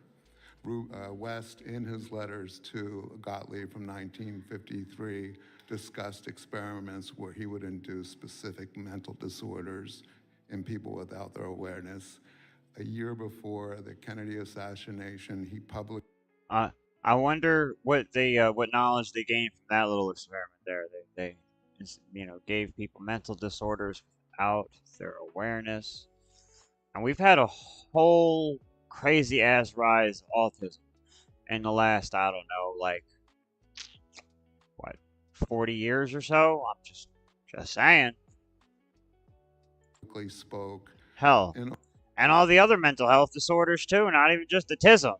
E: West, in his letters to Gottlieb from 1953, discussed experiments where he would induce specific mental disorders in people without their awareness. A year before the Kennedy assassination, he published.
B: I wonder what knowledge they gained from that little experiment there. They gave people mental disorders without their awareness, and we've had a whole crazy ass rise of autism in the last, I don't know, like, what, 40 years or so? I'm just saying.
E: Spoke.
B: Hell. And all the other mental health disorders too, not even just autism.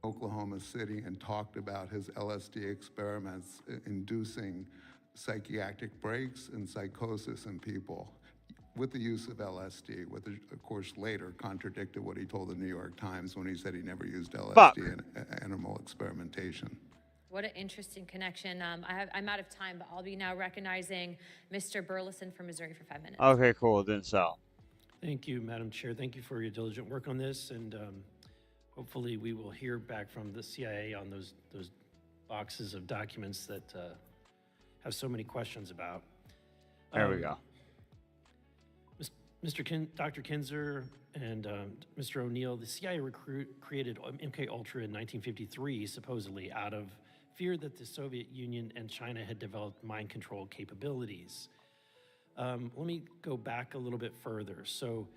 E: Oklahoma City and talked about his LSD experiments inducing psychiatric breaks and psychosis in people with the use of LSD, which of course later contradicted what he told the New York Times when he said he never used LSD in animal experimentation.
C: What an interesting connection. I'm out of time, but I'll be now recognizing Mr. Burleson from Missouri for 5 minutes.
B: Okay, cool. Then so.
G: Thank you, Madam Chair. Thank you for your diligent work on this, and hopefully we will hear back from the CIA on those boxes of documents that have so many questions about.
B: There we go.
G: Dr. Kinzer and Mr. O'Neill, the CIA created MK-Ultra in 1953, supposedly out of fear that the Soviet Union and China had developed mind control capabilities. Let me go back a little bit further. So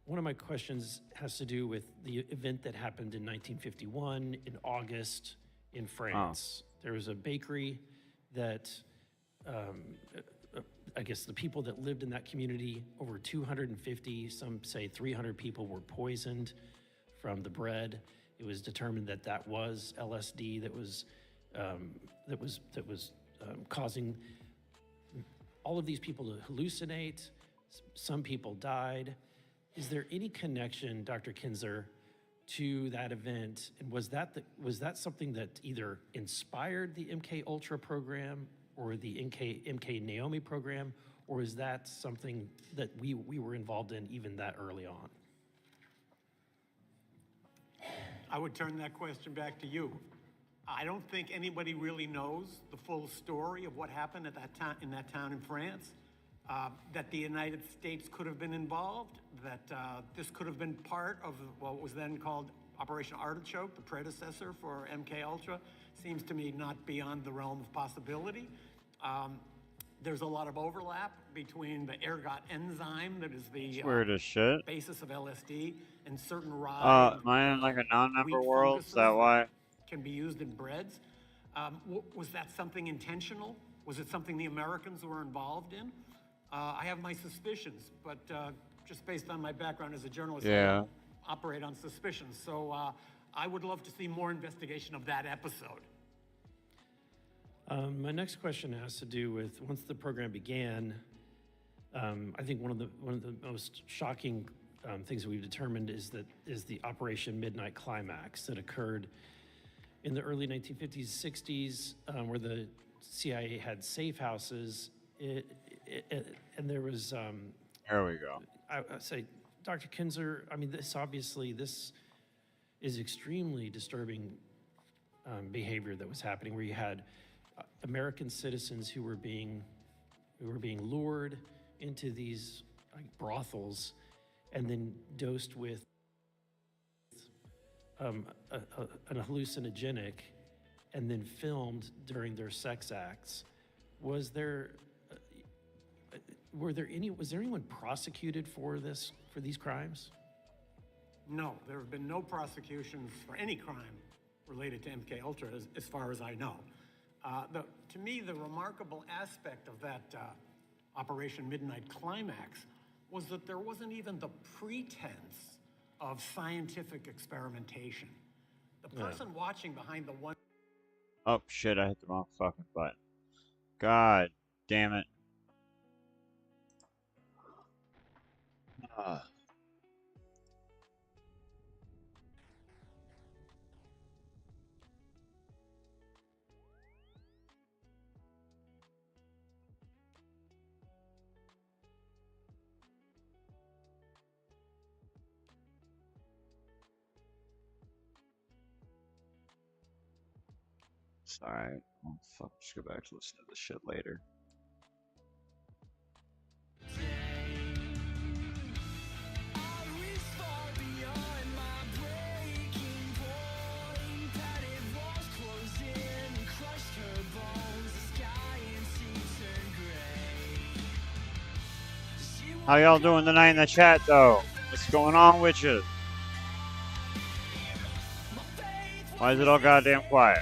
G: one of my questions has to do with the event that happened in 1951 in August in France. There was a bakery that I guess the people that lived in that community, over 250, some say 300 people were poisoned from the bread. It was determined that that was LSD that was causing all of these people to hallucinate. Some people died. Is there any connection, Dr. Kinzer, to that event? And was that something that either inspired the MK-Ultra program or the MK Naomi program, or is that something that we were involved in even that early on?
D: I would turn that question back to you. I don't think anybody really knows the full story of what happened at that time in that town in France. That the United States could have been involved. That this could have been part of what was then called Operation Artichoke, the predecessor for MK-Ultra, seems to me not beyond the realm of possibility. There's a lot of overlap between the ergot enzyme that is the
B: weird as shit.
D: basis of LSD and certain rye.
B: Mine like a non-member
D: wheat
B: world, is
D: funguses
B: that why?
D: Can be used in breads. Was that something intentional? Was it something the Americans were involved in? I have my suspicions, but just based on my background as a journalist, I don't operate on suspicions. So I would love to see more investigation of that episode.
G: My next question has to do with once the program began. I think one of the most shocking things that we've determined is the Operation Midnight Climax that occurred in the early 1950s, 60s, where the CIA had safe houses, and there was.
B: There we go.
G: I say, Dr. Kinzer. I mean, this is extremely disturbing behavior that was happening, where you had American citizens who were being lured into these like brothels, and then dosed with an hallucinogenic, and then filmed during their sex acts. Was there anyone prosecuted for these crimes?
D: No, there have been no prosecutions for any crime related to MK Ultra, as far as I know. To me, the remarkable aspect of that Operation Midnight Climax was that there wasn't even the pretense of scientific experimentation. The person watching behind the one...
B: Oh, shit, I hit the wrong fucking button. God damn it. Sorry. Oh, fuck. Just go back to listen to this shit later. How y'all doing tonight in the chat, though? What's going on with you? Why is it all goddamn quiet?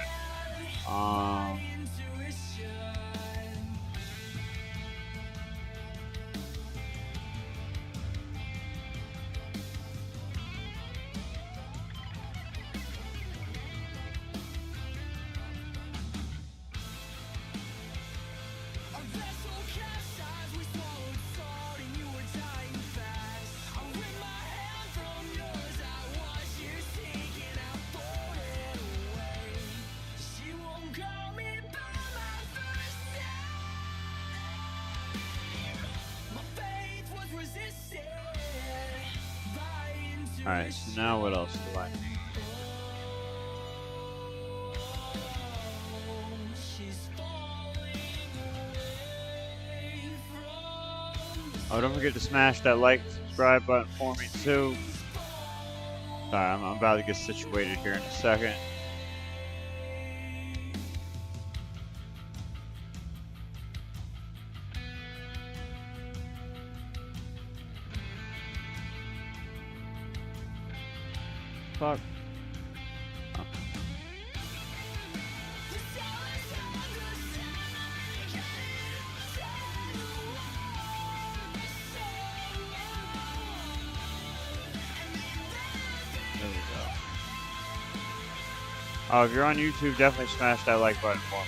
B: Alright, so now what else do I need? Oh, don't forget to smash that like and subscribe button for me too. Sorry, I'm about to get situated here in a second. Fuck. Oh. There we go. Oh, if you're on YouTube, definitely smash that like button for me.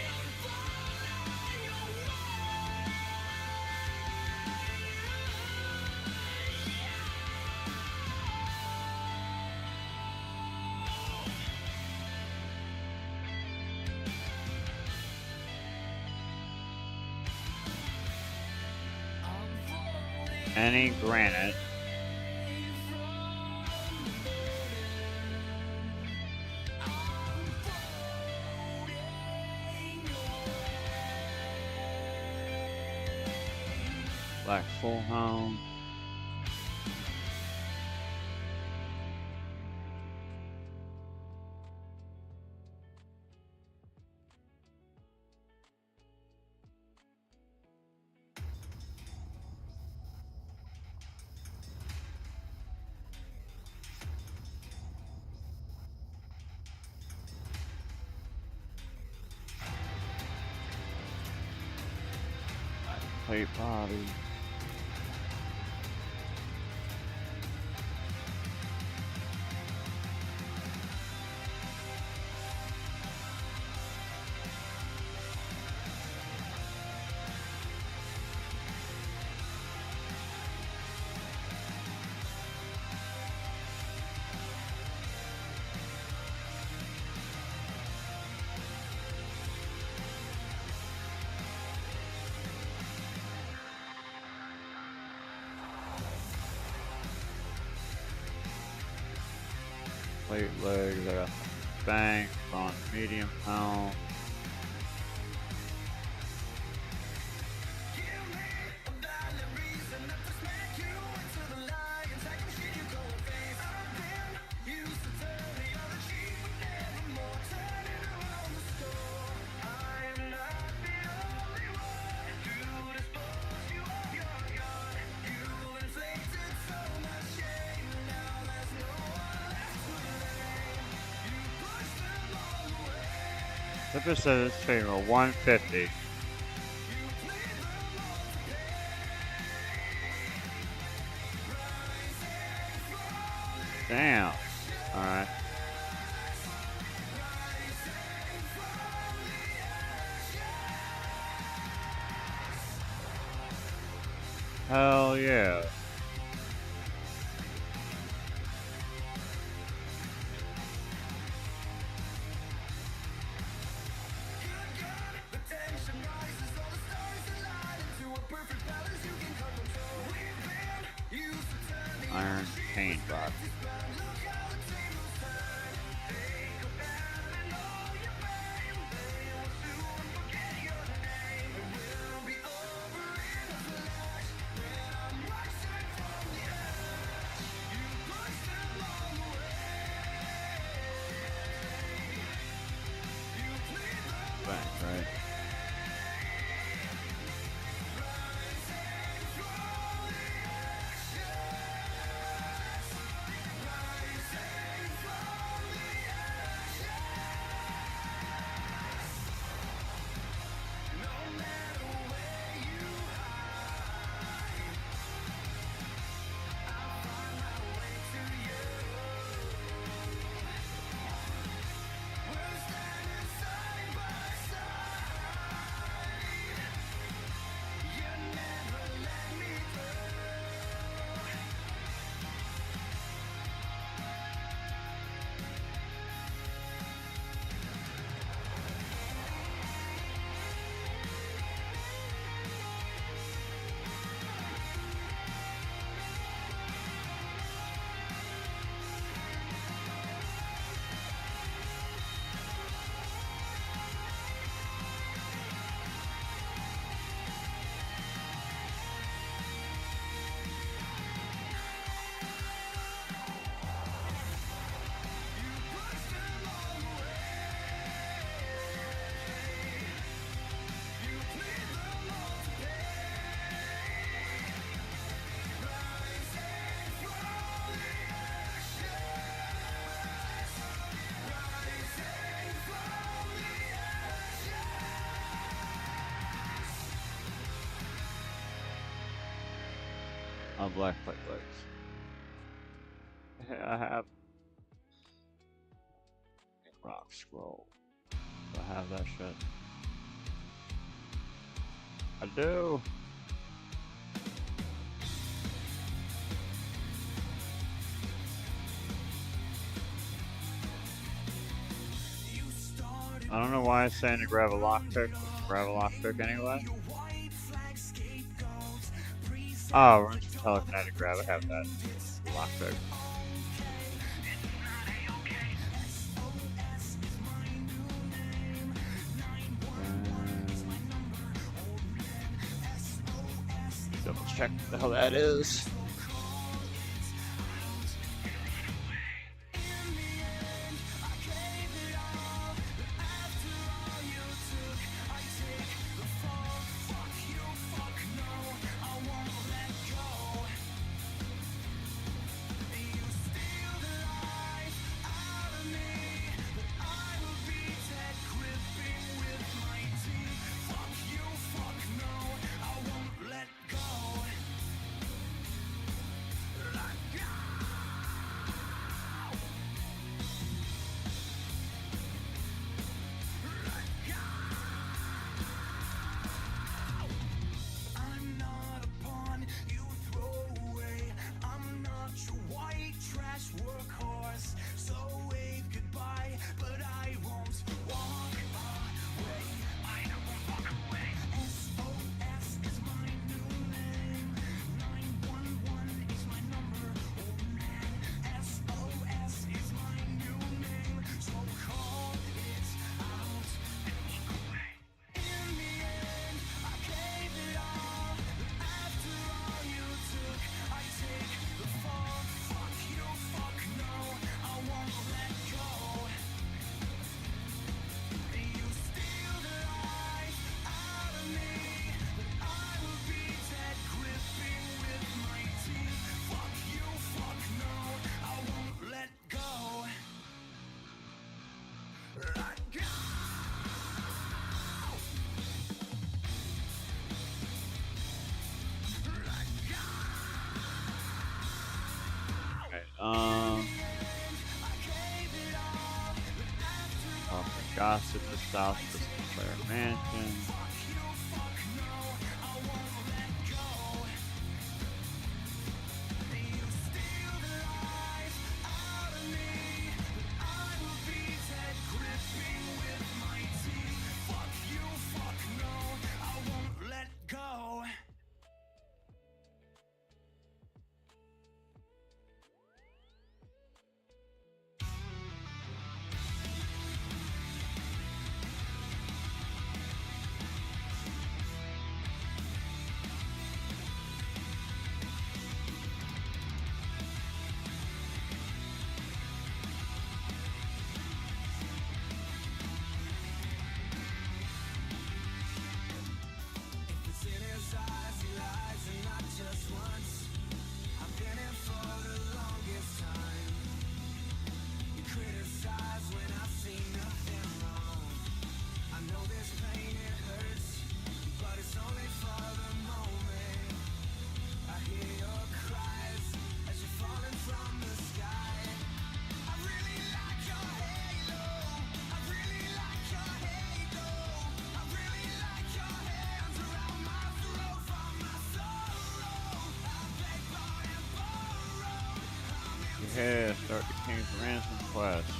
B: Any granite. Black full home. Plate body. Plate legs, I got bank, front, medium helm. Zipper says it's trading for 150. Damn. Alright. Hell yeah. Iron paint box. Right. Black plate legs. I have rock scroll. Do I have that shit? I do. I don't know why it's saying to grab a lockpick. Grab a lockpick anyway. Oh, we're into telekinetic grab. I have that lockpick. Double check what the hell that is. Gossip to South to Sinclair Mansion. Okay, start the King's Ransom quest.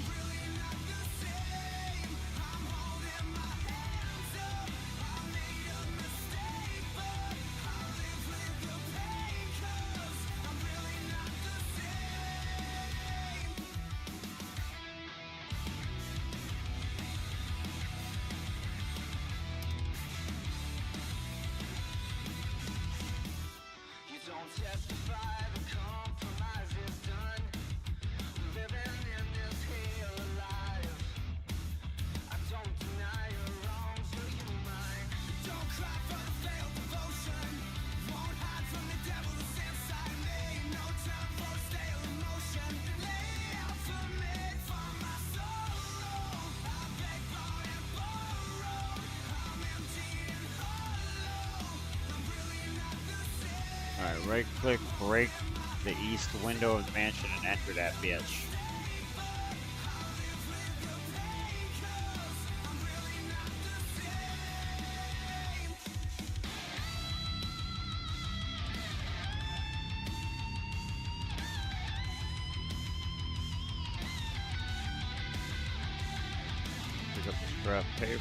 B: Alright, right click, break the east window of the mansion and enter that bitch. Pick up the scrap paper.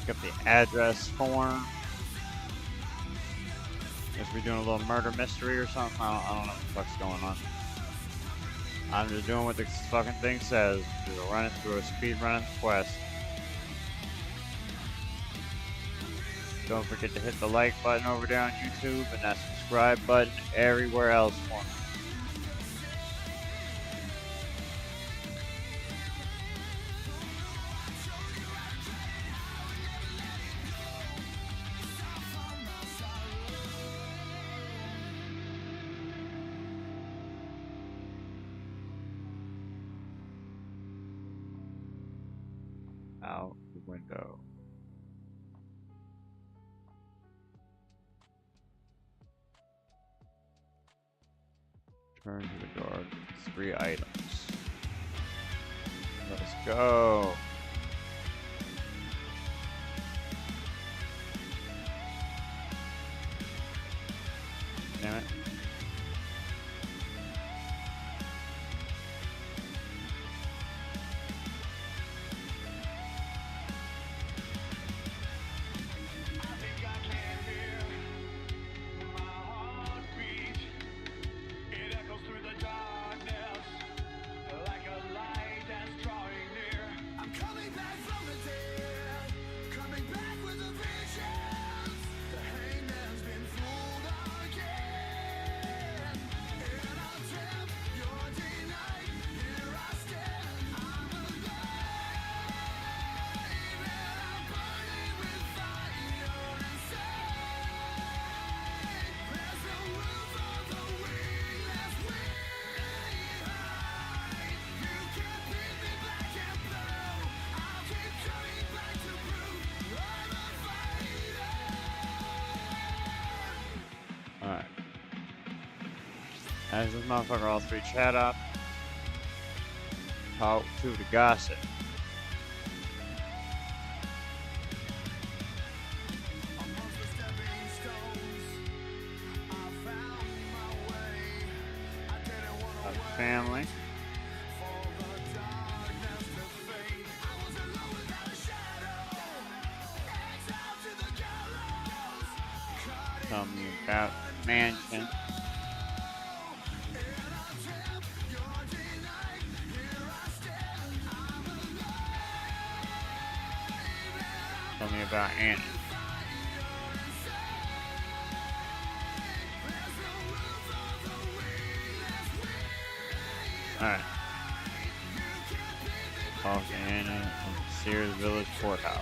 B: Pick up the address form. Guess we're doing a little murder mystery or something. I don't know what the fuck's going on. I'm just doing what the fucking thing says. We're running through a speed running quest. Don't forget to hit the like button over there on YouTube and that subscribe button everywhere else for me. Out the window. Turn to the guard. 3 items. Let's go. Damn it.
H: Coming back with a vision. The hangman's been fooled again.
B: As this motherfucker all three chat up. Talk to the gossip. Family. Tell me about mansion. Tell me about Annie. Alright. Talk to Annie in Sears Village Courthouse.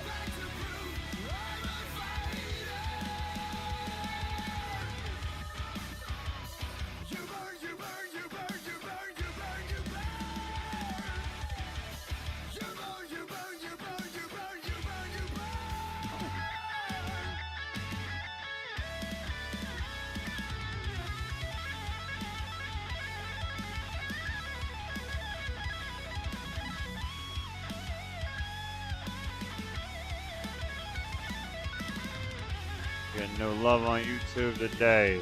B: Got no love on YouTube today.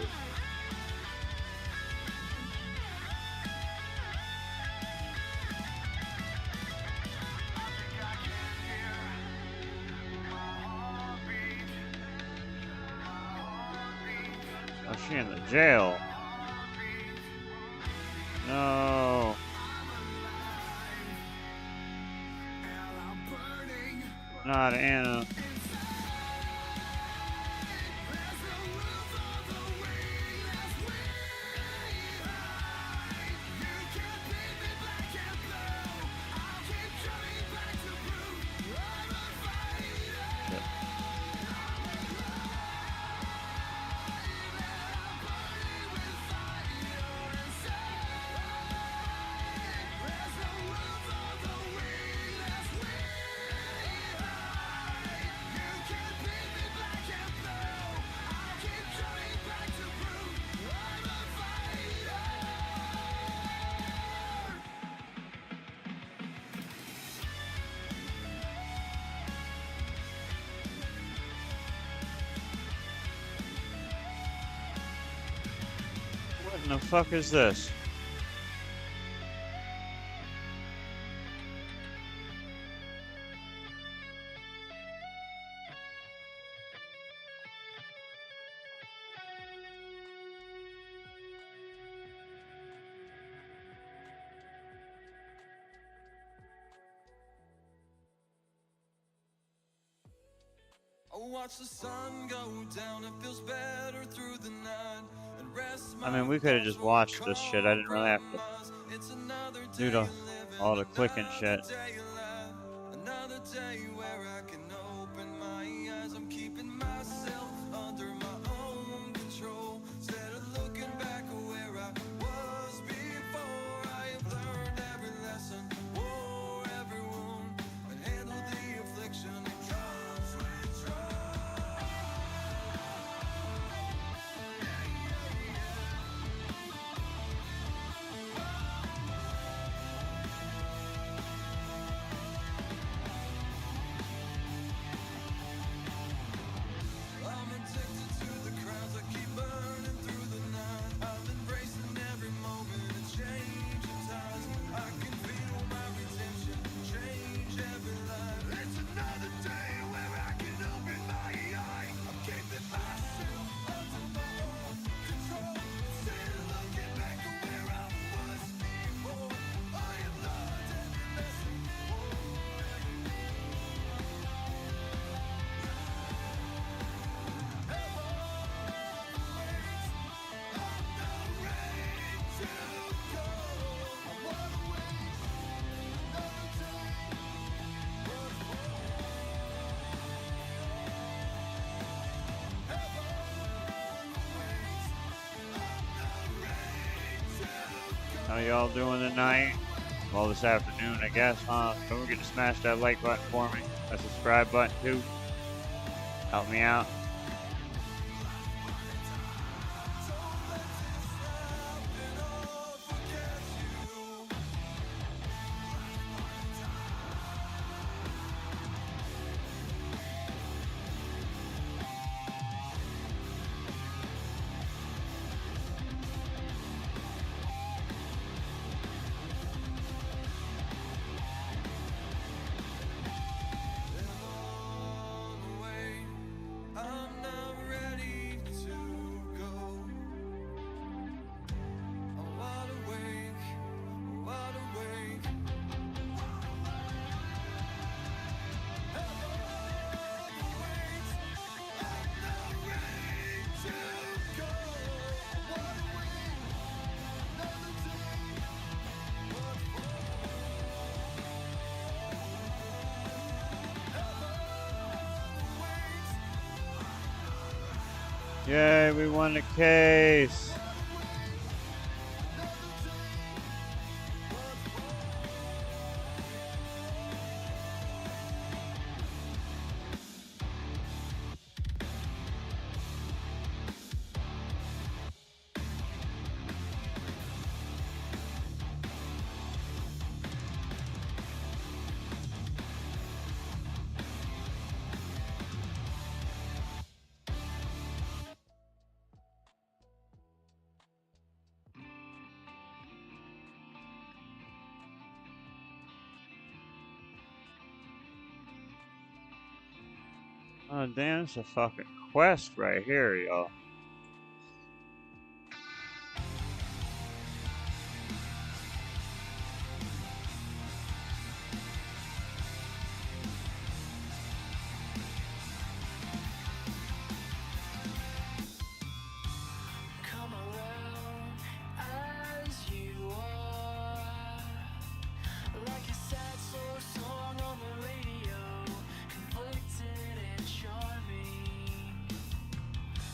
B: Oh, she in the jail. No. Not Anna. What in the fuck is this?
H: Watch the sun go down, it feels better through the night. And rest
B: I mean, we could have just watched this shit. I didn't really have to do all the clicking shit.
H: Another day where I can open my eyes. I'm keeping myself under my own control. Instead of looking back at where I was before. I have learned every lesson, wore every wound, and handled the affliction that comes with trouble. I'm addicted to the crowds that keep burning through the night. I'm embracing every moment and changing times. I can feel my redemption, change every life. It's another day where I can open my eyes. I'm keeping myself under my own control. Instead of looking back at where I was before. I have learned every lesson.
B: How y'all doing tonight? Well, this afternoon, I guess, huh? Don't forget to smash that like button for me. That subscribe button, too. Help me out. Yay, we won the case. Oh damn, it's a fucking quest right here, y'all.
H: Come around as you are, like a sad slow song on the radio, conflicted and charming.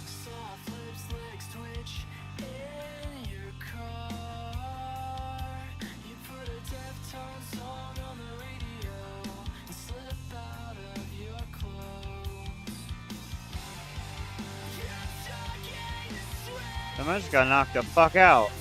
H: Soft lips, legs twitch in your car. You put a Deftones song on the radio and slip out of your clothes. You're talking to strangers.
B: Someone just got knocked the fuck out.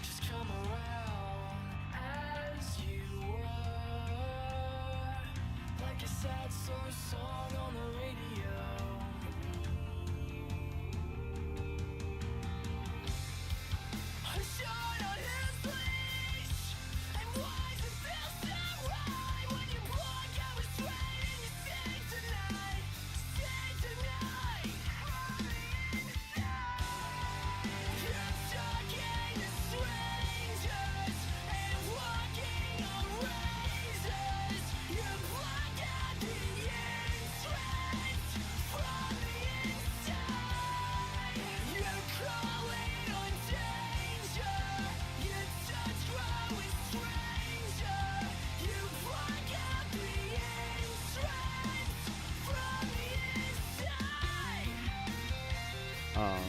H: Just come around as you are, like a sad slow song on the radio. A shot on his leash, and why does it feel so right when you block out his train and you sing tonight, from the inside. You're talking to strangers and walking on razors. You block out the entrance from the inside. You're crawling on danger. Your touch growing stranger. You block out the entrance from the inside.
B: Oh.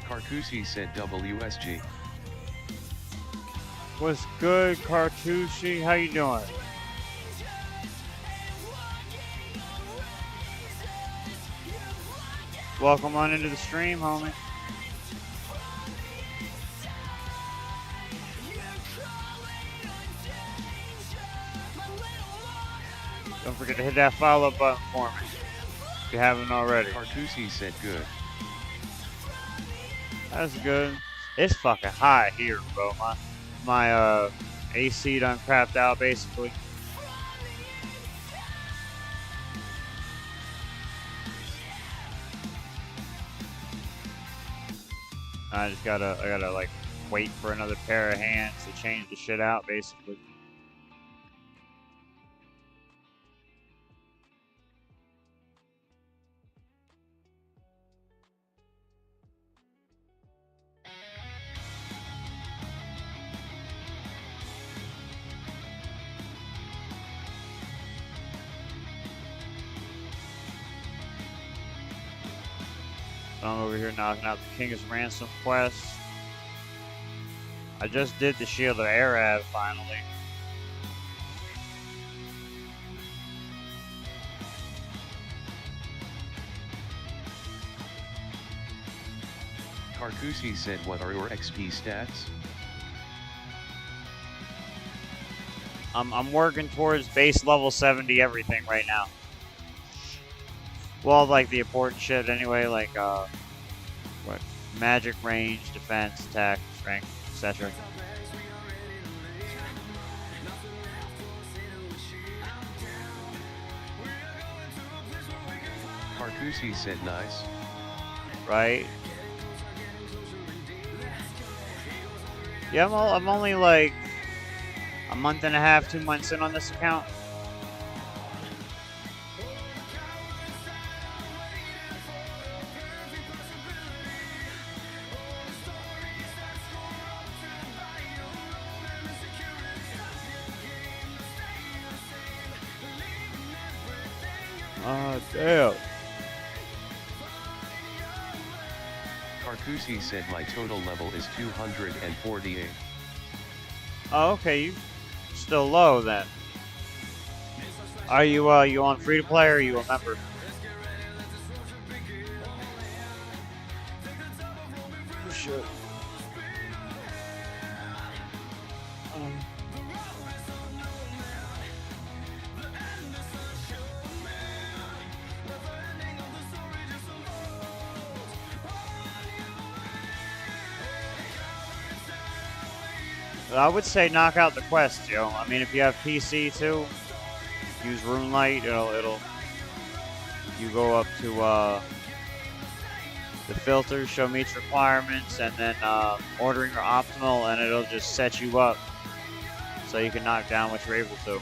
A: Carcusi said WSG.
B: What's good, Cartucci? How you doing? Welcome on into the stream, homie. Don't forget to hit that follow button for me if you haven't already.
A: Carcusi said good.
B: That's good. It's fucking hot here, bro. My AC done crapped out basically. I gotta like wait for another pair of hands to change the shit out basically. I'm over here knocking out the King's Ransom quest. I just did the Shield of Arab finally.
A: Carcusi said, what are your XP stats?
B: I'm working towards base level 70 everything right now. Well, like the important shit anyway, like what? Magic, range, defense, attack, strength, etc.
A: Carcusi said, nice.
B: Right? Yeah, I'm only like a month and a half, 2 months in on this account. Damn.
A: Carcusi said, my total level is 248.
B: Oh, okay, you still low then. Are you on free to play or are you a member? Oh, shit. I would say knock out the quest, yo. I mean, if you have PC too, use RuneLight. It'll. You go up to the filters, show meets requirements, and then ordering your optimal, and it'll just set you up so you can knock down what you're able to.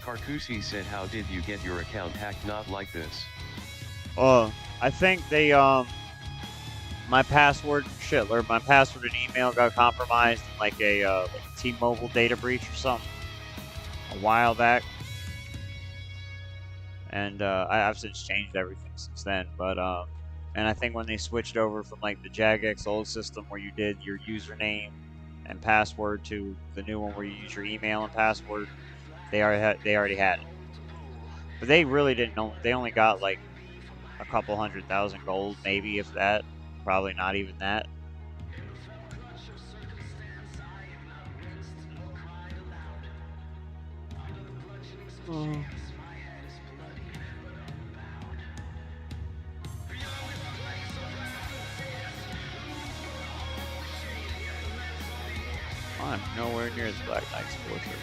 A: Carcusi said, how did you get your account hacked? Not like this.
B: I think they my password or my password and email got compromised in like a T-Mobile data breach or something a while back, and I've since changed everything since then. But and I think when they switched over from like the Jagex old system where you did your username and password to the new one where you use your email and password, they already had it. But they really didn't know. They only got like a couple 100,000 gold, maybe, if that. Probably not even that. I'm nowhere near the Black Knight's fortress.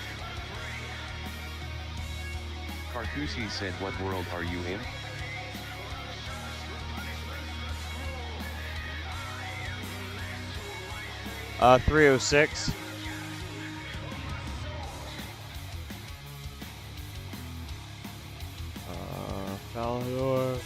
A: Carcusi said, what world are you in?
B: 306. Falhor.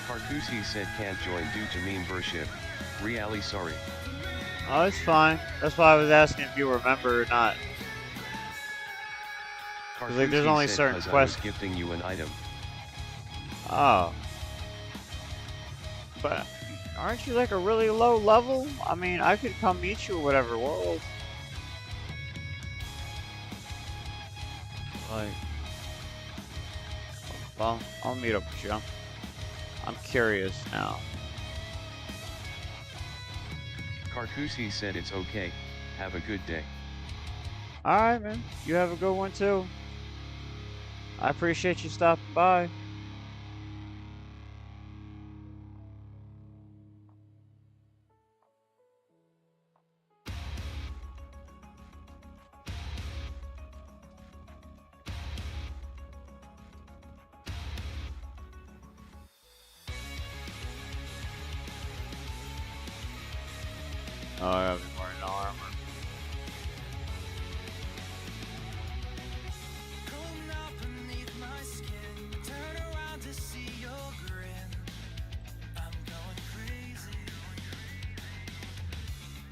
A: Carcusi said, can't join due to membership. Really sorry.
B: Oh, it's fine. That's why I was asking if you remember or not. Like, there's only
A: said,
B: certain
A: I was
B: quests.
A: gifting you an item.
B: Oh. But aren't you like a really low level? I mean, I could come meet you in whatever world. Like, well, I'll meet up with you. I'm curious now.
A: Carcusi said, it's okay. Have a good day.
B: Alright, man. You have a good one, too. I appreciate you stopping by. Oh, I've been wearing no armor.
H: Cold up beneath my skin. Turn around to see your grin. I'm going crazy.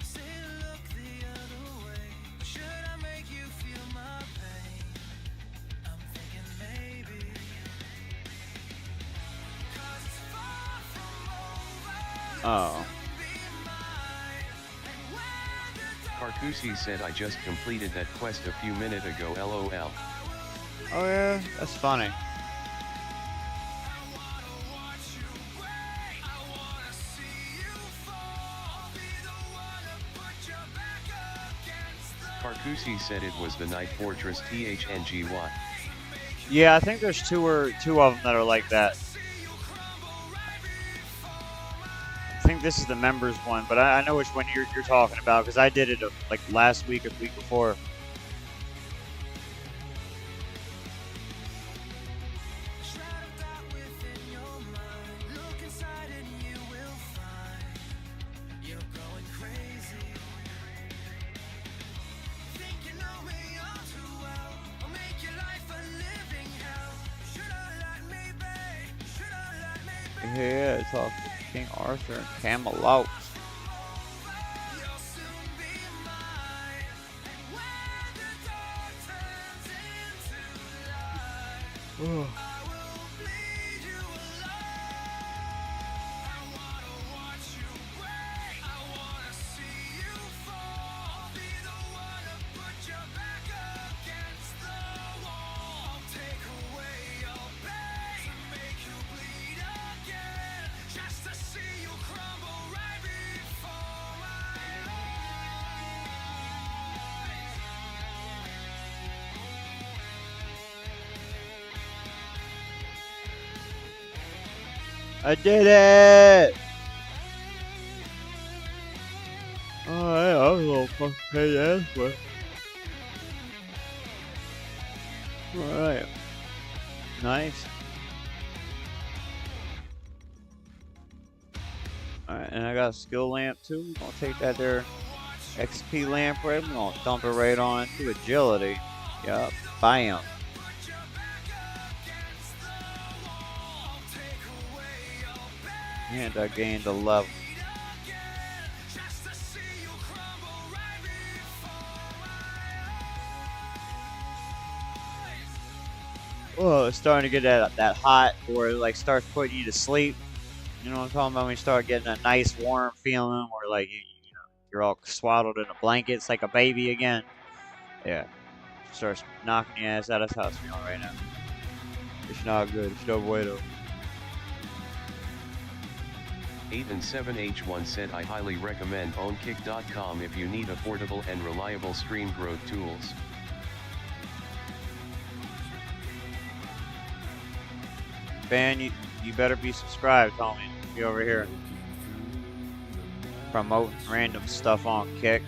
H: Say look the other way. Should I make you feel my pain? I'm thinking maybe. 'Cause it's far from over.
B: Oh.
A: Carcusi said I just completed that quest a few minutes ago, lol.
B: Oh yeah, that's funny.
A: Carcusi said it was the Night Fortress THNGY.
B: Yeah, I think there's two of them that are like that. I think this is the members one, but I know which one you're talking about because I did it like last week or the week before. Yeah, it's all King Arthur and Camelot. I did it! Alright, I was a little fucking pain ass, but. Alright. Nice. Alright, and I got a skill lamp too. We're gonna take that there XP lamp right. We're gonna dump it right on to agility. Yup. Bam. And I gained a level. Oh, it's starting to get that hot where it like starts putting you to sleep. You know what I'm talking about? When you start getting a nice warm feeling where like you're all swaddled in a blanket, it's like a baby again. Yeah. Starts knocking your ass out. That's how it's feeling right now. It's not good. It's no bueno.
A: 8and7H1 said I highly recommend OwnKick.com if you need affordable and reliable stream growth tools.
B: Fan, you better be subscribed, homie. Be over here promoting random stuff on Kick.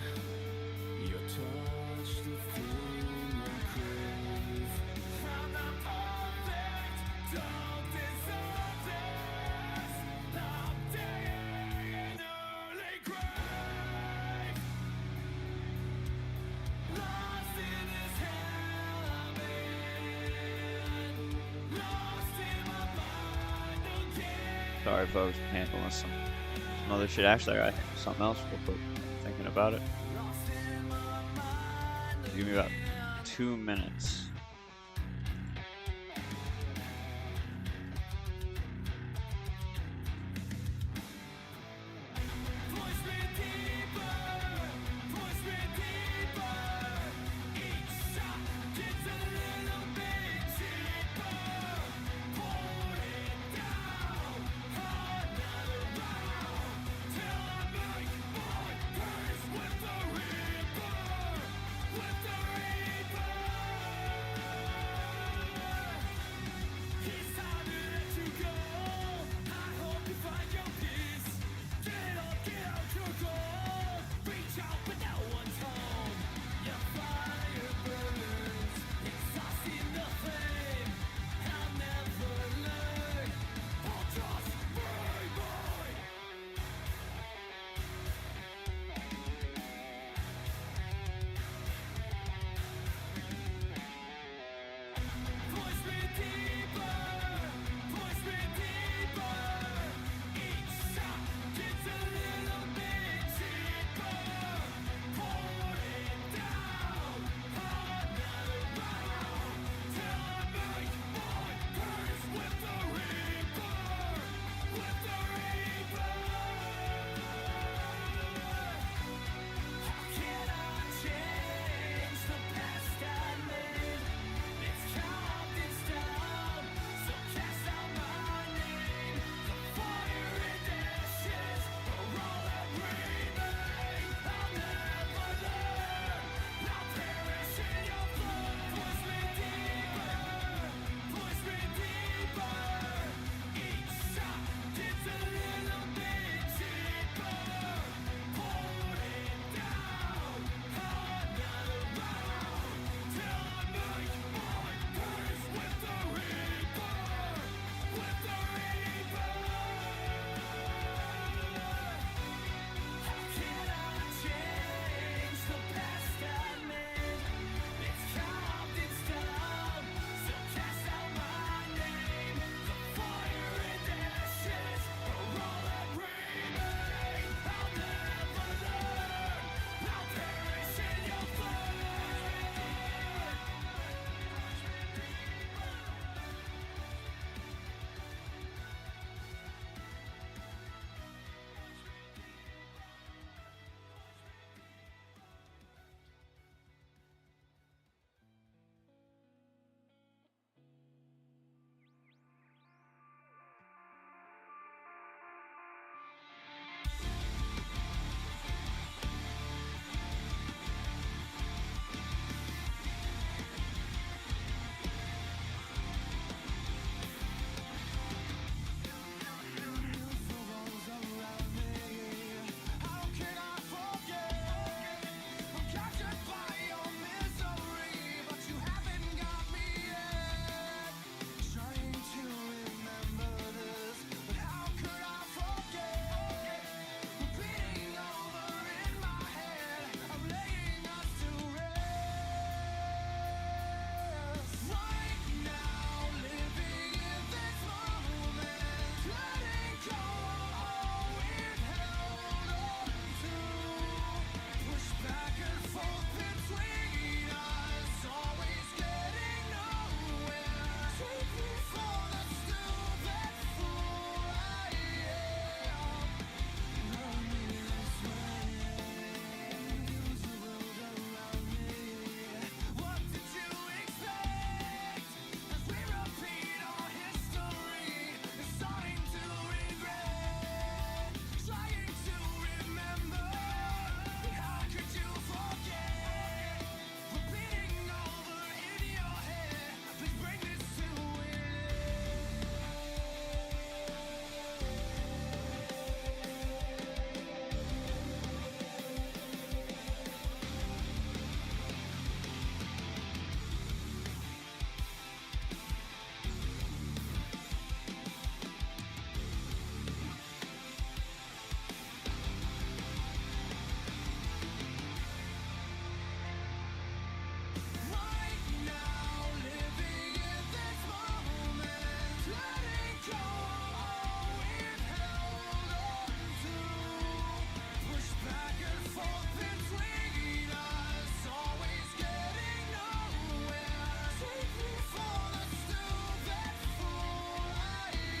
B: Sorry, folks, handling some other shit. Actually, I got something else real quick. Thinking about it. Give me about 2 minutes.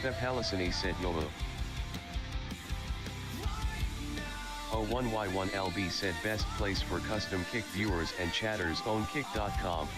A: Steph Halasani said YOLO. 01Y1LB said best place for custom kick viewers and chatters own kick.com.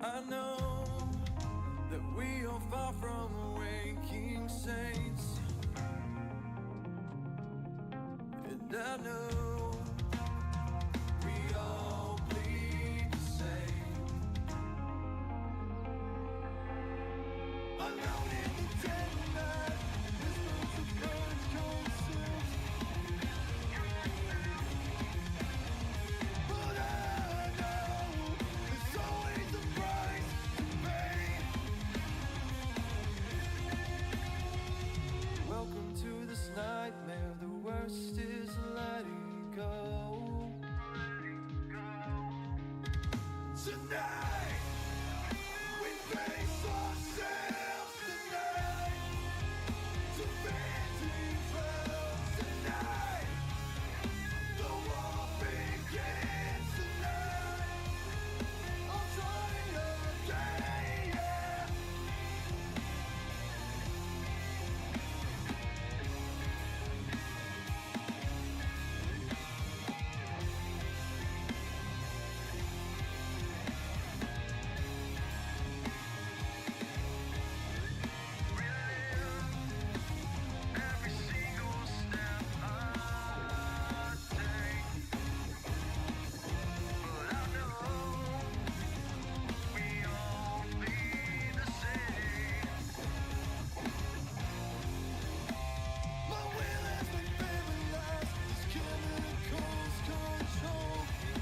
H: I know that we are far from waking saints, and I know we all bleed the same. Alone in the dead night, whispers of birds consumed. But I know there's always a price to pay. Welcome to this nightmare. The worst is letting go. Tonight, we face ourselves tonight. To vanity fails tonight. The war begins tonight. I'll try again, yeah. Every single step I take, but I know we all bleed the same. My will has been paralyzed. These chemicals control me.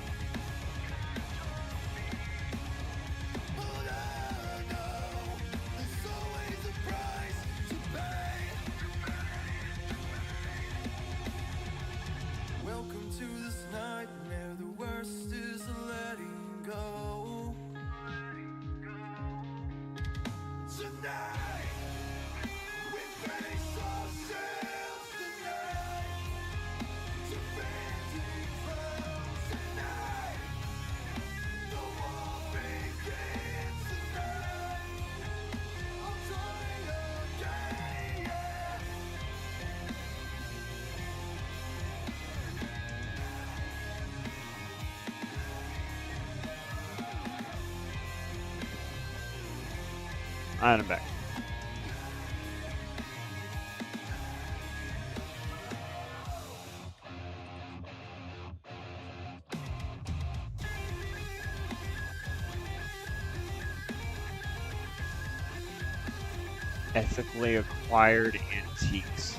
H: But I know there's always a price to pay. Welcome to this nightmare. The worst is letting go. Tonight, we face ourselves tonight. To vanity fails tonight. The war begins tonight. I'll try again, yeah.
B: And I'm back. Ethically acquired antiques.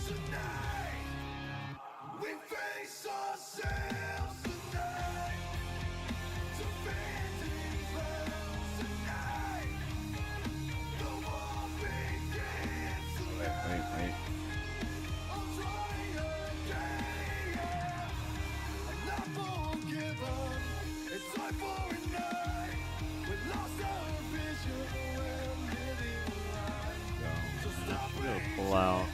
H: Tonight, we face ourselves tonight. To vanity fails tonight. The war begins tonight.
B: Wait.
H: I'll try again, yeah. And not forgiven. It's time for a night. We lost our vision. We're living life. So stop
B: We'll pull out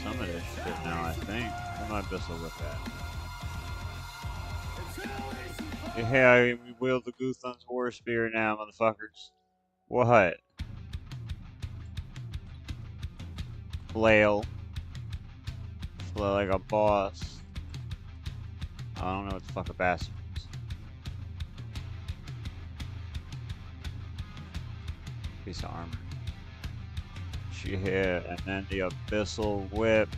B: some of this shit now, I think. I might just look at. Yeah, we wield the Guthun's War Spear now, motherfuckers. What? Flail. Flail like a boss. I don't know what the fuck a bastard is. Piece of armor. She hit, and then the Abyssal Whip.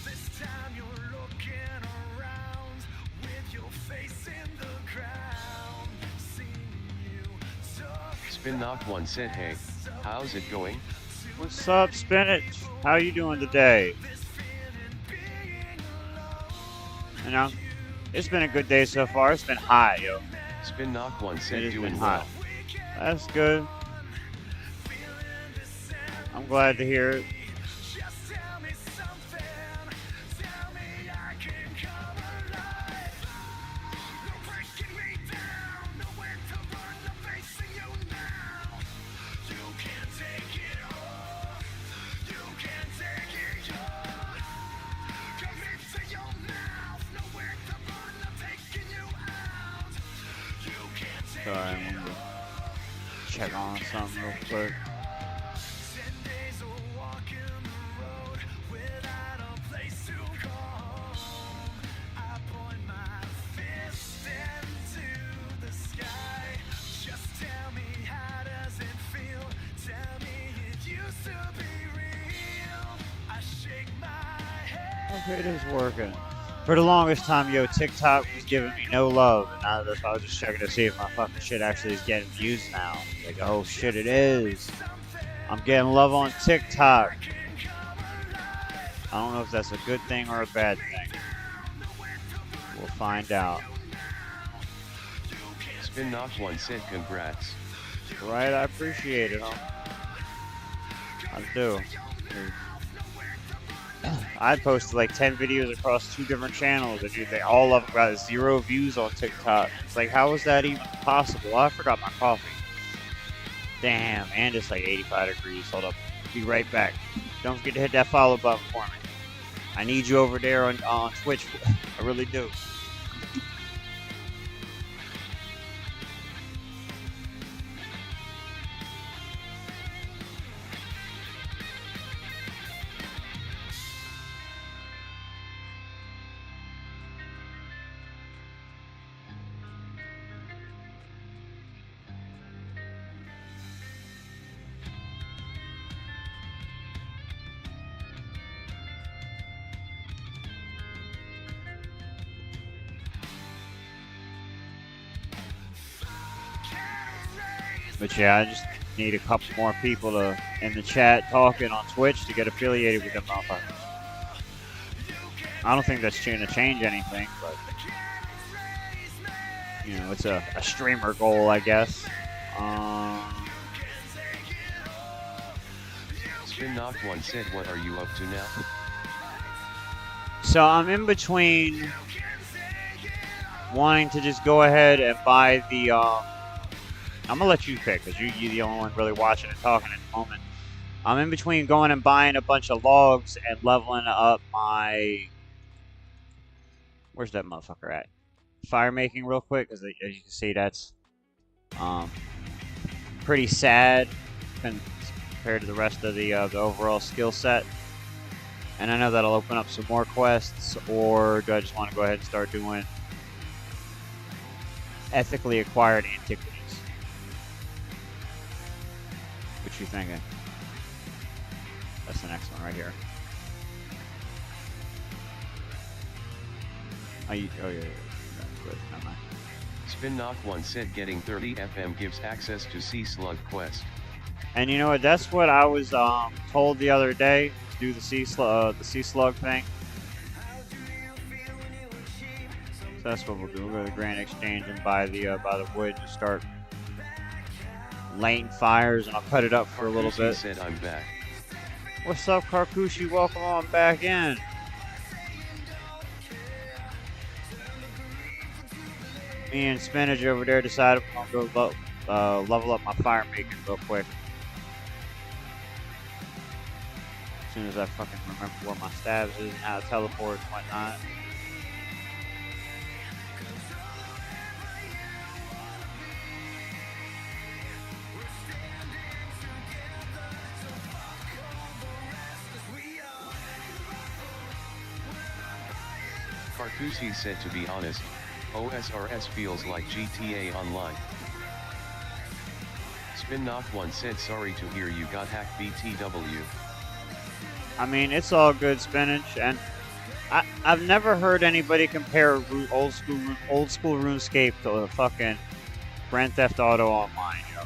H: This time you're looking around with your face in the ground. Seeing you talk
A: Spin Knock 1 said, hey, how's it going?
B: What's up, Spinach? How you doing today? You know, it's been a good day so far. It's been hot, yo.
A: Spin Knock 1
B: It
A: said,
B: has
A: doing
B: been
A: well.
B: hot. That's good. I'm glad to hear it.
H: just tell me something. Tell me I can come alive. No breaking me down. Nowhere to run. I'm facing you now. You can't take it all. You can't take it all. Commit to your mouth. Nowhere to run. I'm taking you out. You can't take
B: Sorry, I wanted to check on something real quick.
H: 10 days of walking the road without a place to call home. I point my fist into the sky. Just tell me, how does it feel? Tell me it used to be real. I shake my head.
B: Okay, it is working. For the longest time, yo, TikTok was giving me no love, and I was just checking to see if my fucking shit actually is getting views now. Like, oh shit, it is. I'm getting love on TikTok. I don't know if that's a good thing or a bad thing. We'll find out.
A: Spin Knock 1 said, congrats.
B: Right, I appreciate it, huh? I do. I posted like 10 videos across 2 different channels, and they all have got 0 views on TikTok. It's like, how is that even possible? Oh, I forgot my coffee. Damn, and it's like 85 degrees. Hold up. Be right back. Don't forget to hit that follow button for me. I need you over there on Twitch. I really do. But yeah, I just need a couple more people in the chat talking on Twitch to get affiliated with them motherfuckers. I don't think that's going to change anything, but you know, it's a streamer goal, I guess.
A: Spin Knock 1 said, what are you up to now?
B: So I'm in between wanting to just go ahead and buy the. I'm gonna let you pick because you're the only one really watching and talking at the moment. I'm in between going and buying a bunch of logs and leveling up my. Where's that motherfucker at? Fire making real quick, because as you can see, that's pretty sad compared to the rest of the overall skill set. And I know that'll open up some more quests, or do I just want to go ahead and start doing ethically acquired antiquities? What you thinking? That's the next one right here. Oh yeah. Good. Never mind.
A: Spin Knock 1 said, getting 30 FM gives access to Sea Slug quest.
B: And you know what? That's what I was told the other day. Do the sea slug thing. So that's what we'll do. We'll go to the Grand Exchange and buy the wood to start lighting fires, and I'll cut it up for a little bit.
A: Said, I'm back.
B: What's up, Karkushi? Welcome on back in. Me and Spinach over there decided we're gonna go level up my fire making real quick. As soon as I fucking remember where my stabs is and how to teleport and whatnot.
A: Carcusi said, to be honest, OSRS feels like GTA Online. Spin Knock 1 said, sorry to hear you got hacked BTW.
B: I mean, it's all good, Spinach, and I've never heard anybody compare old school RuneScape to fucking Grand Theft Auto Online. Yo.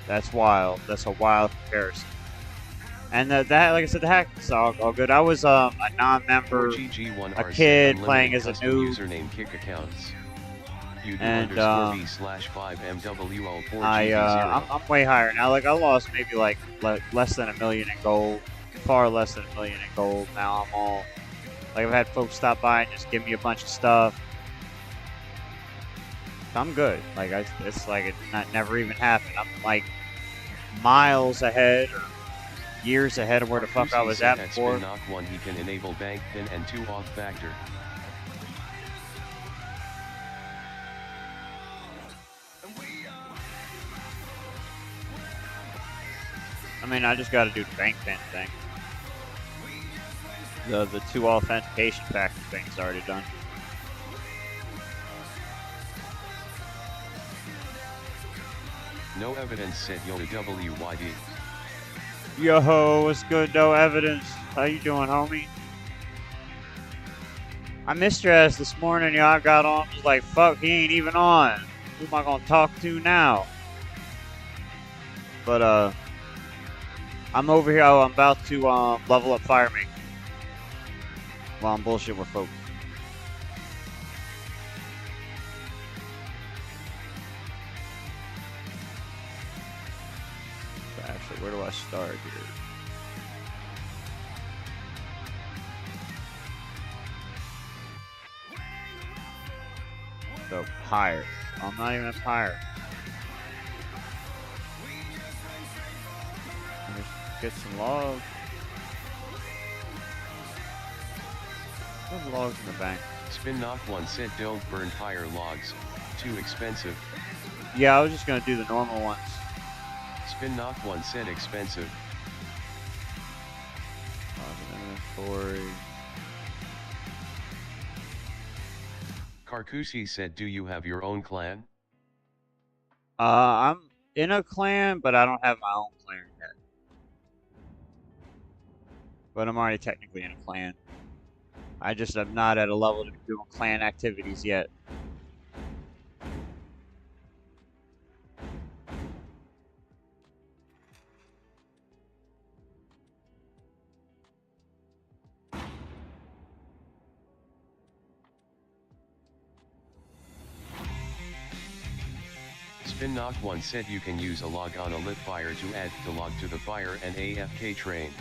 B: That's wild. That's a wild comparison. And that, like I said, the hack is all good. I was a non-member, a kid playing as a noob.
A: Username kick accounts.
B: And
A: V/5MWO4GV0.
B: I'm way higher now. Like I lost maybe like less than $1 million in gold, far less than $1 million in gold. Now I'm all like I've had folks stop by and just give me a bunch of stuff. I'm good. Like it's like it never even happened. I'm like miles ahead or years ahead of where the fuck I was at before.
A: Knock 1 he can enable bank pin and 2 auth factor.
B: I mean, I just got to do the bank pin thing. The 2 authentication factor thing's already done.
A: No evidence, said Yoda WYD.
B: Yo, what's good? No evidence. How you doing, homie? I missed your ass this morning. Yo, I got on. Was like, fuck, he ain't even on. Who am I gonna talk to now? But I'm over here. I'm about to level up Firemaker while I'm bullshit with folks. So actually, where do I start here? So higher. I'm not even higher. Get some logs. There's logs in the bank.
A: Spin Knock 1 said, don't burn higher logs. Too expensive.
B: Yeah, I was just gonna do the normal ones.
A: Spin Knock 1 said, expensive.
B: Inventory.
A: Carcusi said, do you have your own clan?
B: I'm in a clan, but I don't have my own clan yet. But I'm already technically in a clan. I just am not at a level to be doing clan activities yet.
A: Spin Knock 1 said you can use a log on a lit fire to add the log to the fire and AFK train.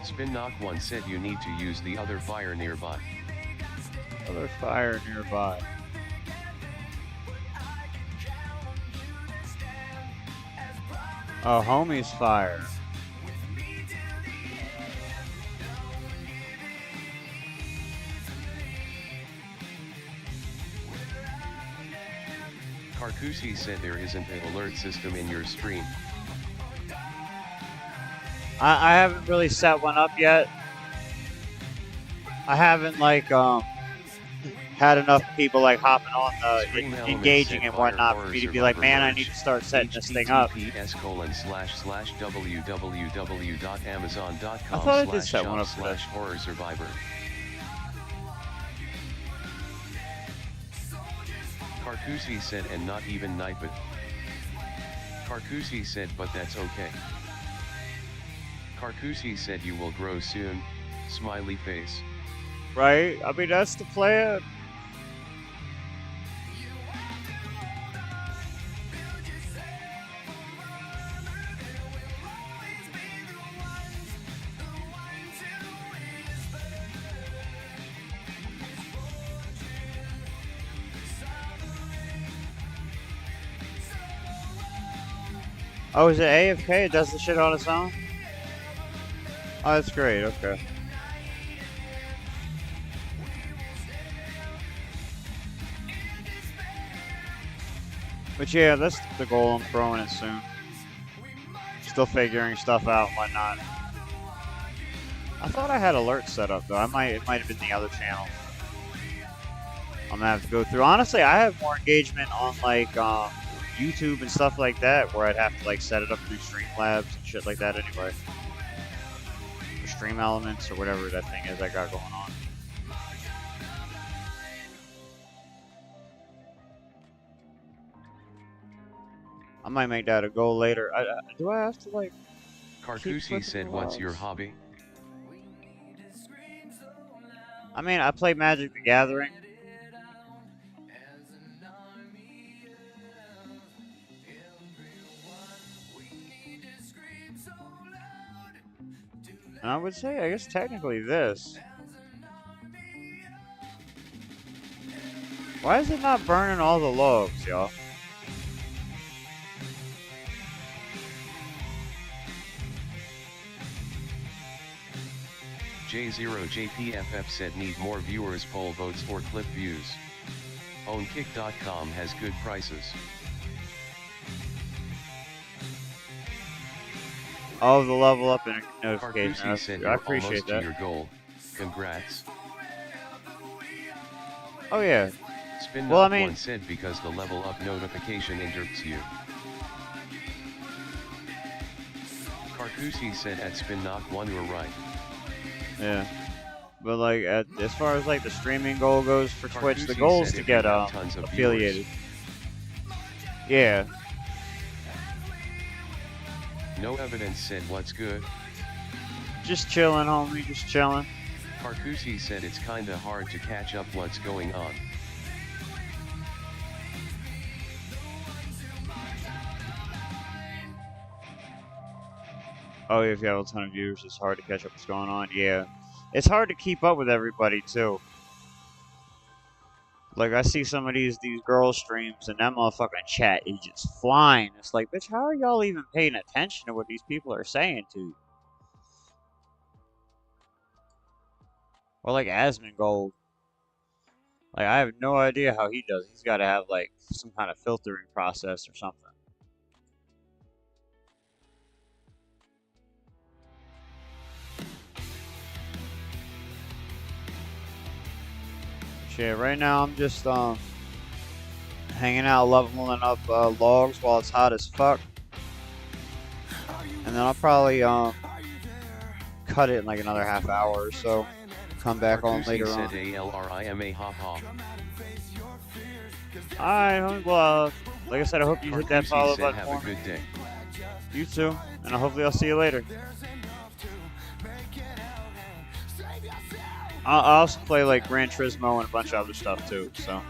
A: Spin Knock 1 said you need to use the other fire nearby.
B: Other fire nearby. Oh, homie's fire.
A: Carcusi said there isn't an alert system in your stream.
B: I haven't really set one up yet. I haven't like had enough people like hopping on the engaging and whatnot for me to be like, man, I need to start setting this thing up.
A: https://www.amazon.com/shop/horror
B: I thought I did set one up for that.
A: survivor. Carcusi said, and not even knife it. Carcusi said, but that's okay. Carcusi said you will grow soon, smiley face.
B: Right? I mean, that's the plan. Oh, is it AFK? It does the shit on its own? Oh, that's great. Okay. But yeah, that's the goal. I'm throwing it soon. Still figuring stuff out and whatnot. I thought I had alerts set up though. It might have been the other channel. I'm gonna have to go through. Honestly, I have more engagement on like YouTube and stuff like that, where I'd have to like set it up through Streamlabs and shit like that anyway. Or Stream Elements or whatever that thing is I got going on. I might make that a goal later. Do I have to like?
A: Cartusi said, "What's your hobby?"
B: I mean, I play Magic the Gathering. And I would say, I guess technically this. Why is it not burning all the logs, y'all?
A: J0JPFF said, "Need more viewers, poll votes or clip views. OwnKick.com has good prices."
B: Oh, the level up and notification.
A: Cartusi said,
B: I
A: "You're
B: appreciate
A: almost
B: that.
A: to your goal. Congrats."
B: Oh yeah.
A: Spin
B: Well, I
A: Knock
B: mean,
A: 1 said, "Because the level up notification interrupts you." Cartusi said, "At Spin Knock 1 we're right."
B: yeah. But like, as far as like the streaming goal goes for Twitch, the
A: Cartusi
B: goal is
A: said
B: to
A: if you
B: get
A: have tons of
B: affiliated.
A: viewers.
B: Yeah.
A: No Evidence said, "What's good?"
B: Just chilling, homie. Just chilling.
A: Cartusi said, "It's kinda hard to catch up what's going on."
B: Oh, if you have a ton of viewers, it's hard to catch up what's going on. Yeah. It's hard to keep up with everybody, too. Like, I see some of these girl streams, and that motherfucking chat is just flying. It's like, bitch, how are y'all even paying attention to what these people are saying to you? Or like Asmongold. Like, I have no idea how he does it. He's got to have, like, some kind of filtering process or something. Shit, right now I'm just, hanging out, leveling up, logs while it's hot as fuck. And then I'll probably, cut it in, like, another half hour or so. Come back on
A: Cartusi
B: later
A: said,
B: on.
A: "ALRIMA ha ha."
B: Alright, well, like I said, I hope you hit that
A: Cartusi
B: follow
A: said,
B: button
A: "Have
B: for
A: a
B: me.
A: good day."
B: You too, and hopefully I'll see you later. I'll also play like Gran Turismo and a bunch of other stuff too, so.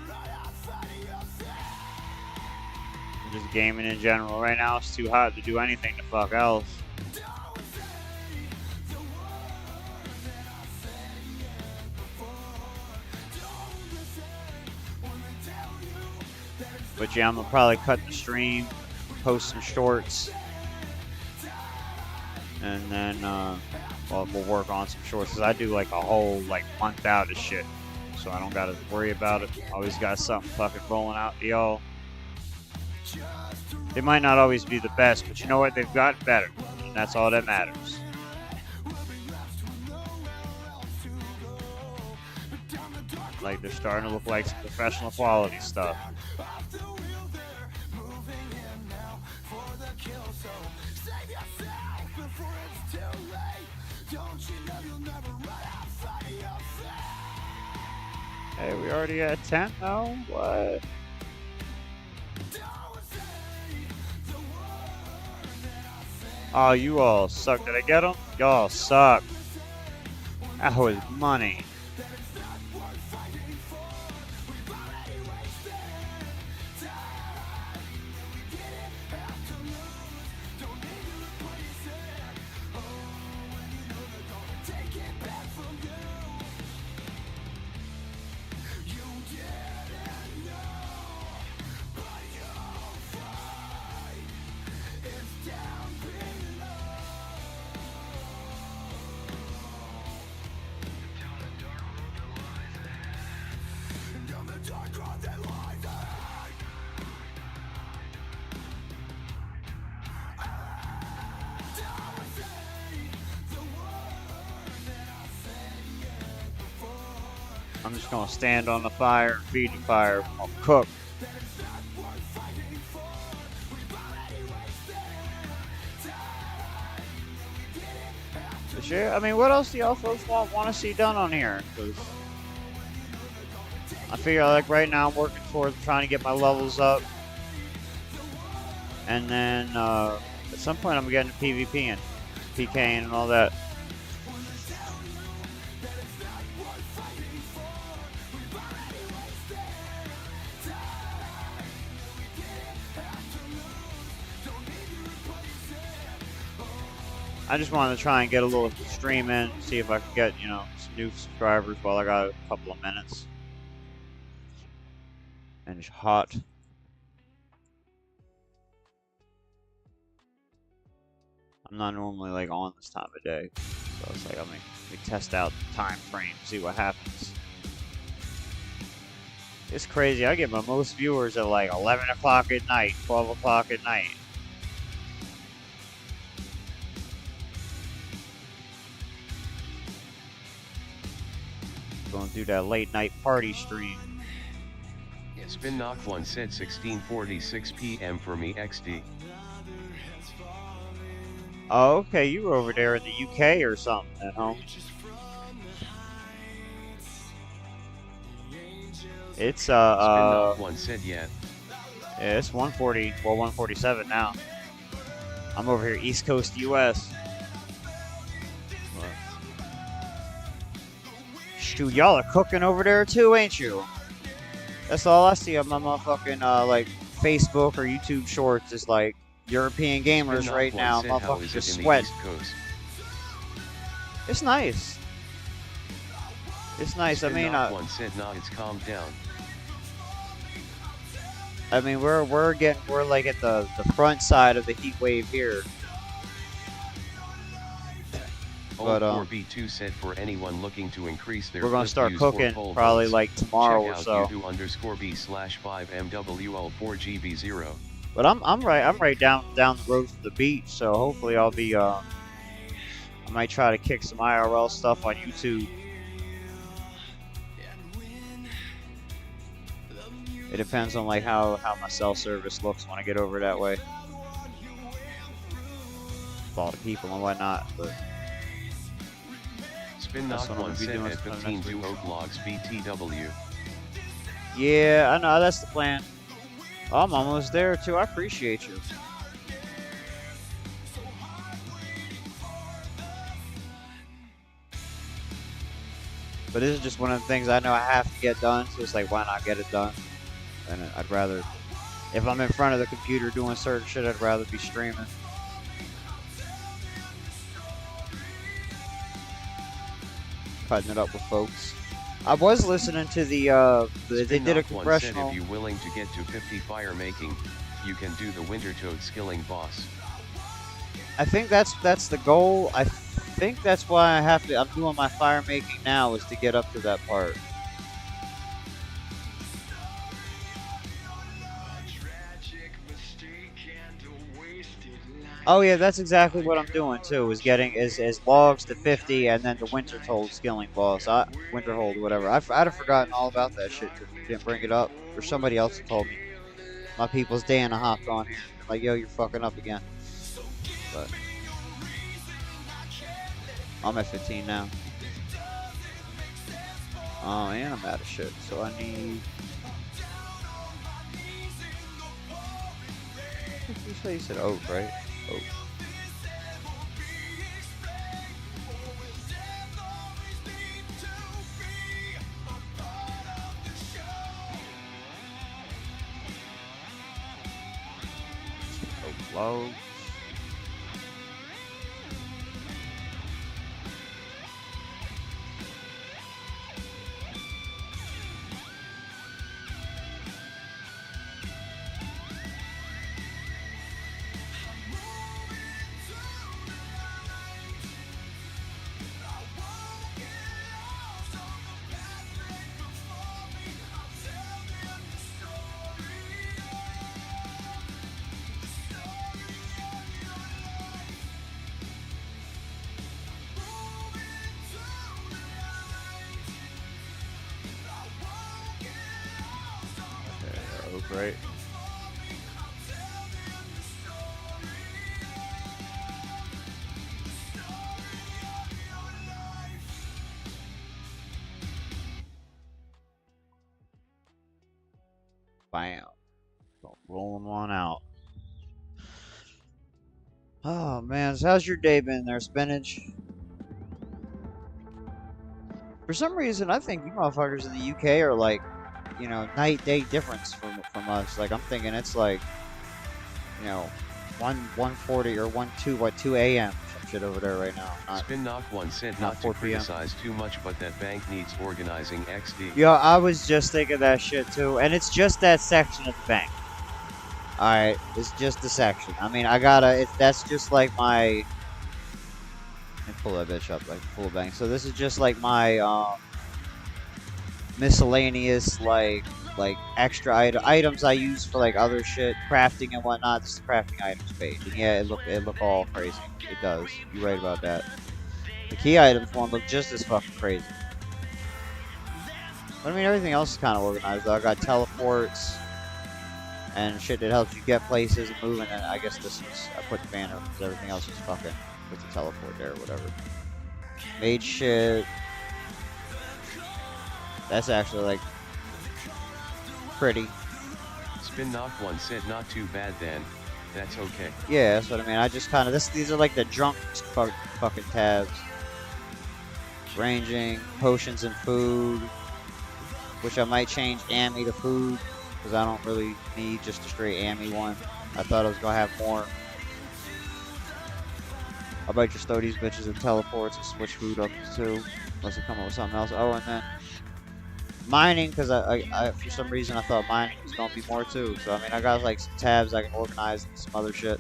B: Just gaming in general. Right now it's too hot to do anything the fuck else. But yeah, I'm gonna probably cut the stream, post some shorts, and then well, we'll work on some shorts because I do like a whole like month out of shit, so I don't gotta worry about it. Always got something fucking rolling out to y'all. They might not always be the best, but you know what? They've gotten better, and that's all that matters. Like they're starting to look like some professional quality stuff. Hey, we already at 10 now? What? Oh, you all suck. Did I get them? Y'all suck. That was money. I'm just gonna stand on the fire, feed the fire, I'll cook. But yeah, I mean, what else do y'all folks want to see done on here? 'Cause I figure like right now I'm working towards trying to get my levels up. And then at some point I'm getting to PvP and PKing and all that. I just wanted to try and get a little stream in, see if I could get, you know, some new subscribers while I got a couple of minutes. And it's hot. I'm not normally like on this time of day, so it's like, let me test out the time frame, see what happens. It's crazy. I get my most viewers at like 11 o'clock at night, 12 o'clock at night. Gonna do that late night party stream.
A: Spin Knock 1 said 16:46 p.m. for me XD.
B: Oh, okay, you were over there in the UK or something at home. It's
A: Spin Knock 1 said yeah.
B: Yeah, it's 140, well 147 now. I'm over here East Coast US. Shoot, y'all are cooking over there too, ain't you? That's all I see on my motherfucking like Facebook or YouTube shorts is like European gamers right now. Motherfuckers just sweat. It's nice. It's nice. I mean,
A: one said nah, it's calmed down.
B: I mean, we're like at the front side of the heat wave here.
A: But 4B2 said for anyone looking to increase their
B: we're gonna start cooking probably like tomorrow or so.
A: Check out YouTube_B/5MWL4GB0.
B: But I'm right down the road from the beach, so hopefully I'll be I might try to kick some IRL stuff on YouTube. It depends on like how my cell service looks when I get over that way. With all the people and whatnot, but
A: Spin Knock 1 said at 15 do Vlogs BTW.
B: Yeah, I know, that's the plan. Oh, I'm almost there too. I appreciate you. But this is just one of the things I know I have to get done, so it's like, why not get it done? And I'd rather, if I'm in front of the computer doing certain shit, I'd rather be streaming. Cutting it up with folks. I was listening to the they did a congressional.
A: Said if you're willing to get to 50 fire making, you can do the winter toad skilling boss.
B: I think that's the goal. I think that's why I'm doing my fire making now, is to get up to that part. Oh yeah, that's exactly what I'm doing too. Is getting is logs to 50 and then the winter toad skilling boss. Winter hold, whatever. I'd have forgotten all about that shit. Didn't bring it up, or somebody else told me. My people's Dana hopped on here. Like, yo, you're fucking up again. But I'm at 15 now. Oh, and I'm out of shit. So I need. You say you said oak, right? Oak. Oak low. right? Bam. Rolling one out. Oh man, so how's your day been there, Spinach? For some reason, I think you motherfuckers in the UK are like, you know, night-day difference from us. Like, I'm thinking it's like, you know, 1:40 or 2 a.m. some shit over there right now.
A: Spin Knock 1 said
B: not
A: not to
B: 4 p.m.
A: criticize too much, but that bank needs organizing XD.
B: Yo, I was just thinking that shit too, and it's just that section of the bank. Alright, it's just the section. I mean, that's just like my... Let me pull that bitch up, like, full bank. So this is just like my, miscellaneous, like extra items I use for, like, other shit, crafting and whatnot. This is the crafting items page. And yeah, it look all crazy. It does. You're right about that. The key items one look just as fucking crazy. But I mean, everything else is kind of organized, though. I got teleports and shit that helps you get places and move, and then I guess this is, I put the banner because everything else is fucking with the teleport there or whatever. Mage shit. That's actually, like, pretty.
A: Spin Knock 1 said not too bad then. That's okay.
B: Yeah, that's what I mean. I just kind of, these are like the drunk fucking tabs. Ranging, potions and food. Which I might change Ammy to food. Because I don't really need just a straight Ammy one. I thought I was going to have more. I might just throw these bitches in teleports and switch food up too. Unless I come up with something else. Oh, and then mining, because I for some reason I thought mining was going to be more too. So I mean, I got like some tabs I can organize and some other shit.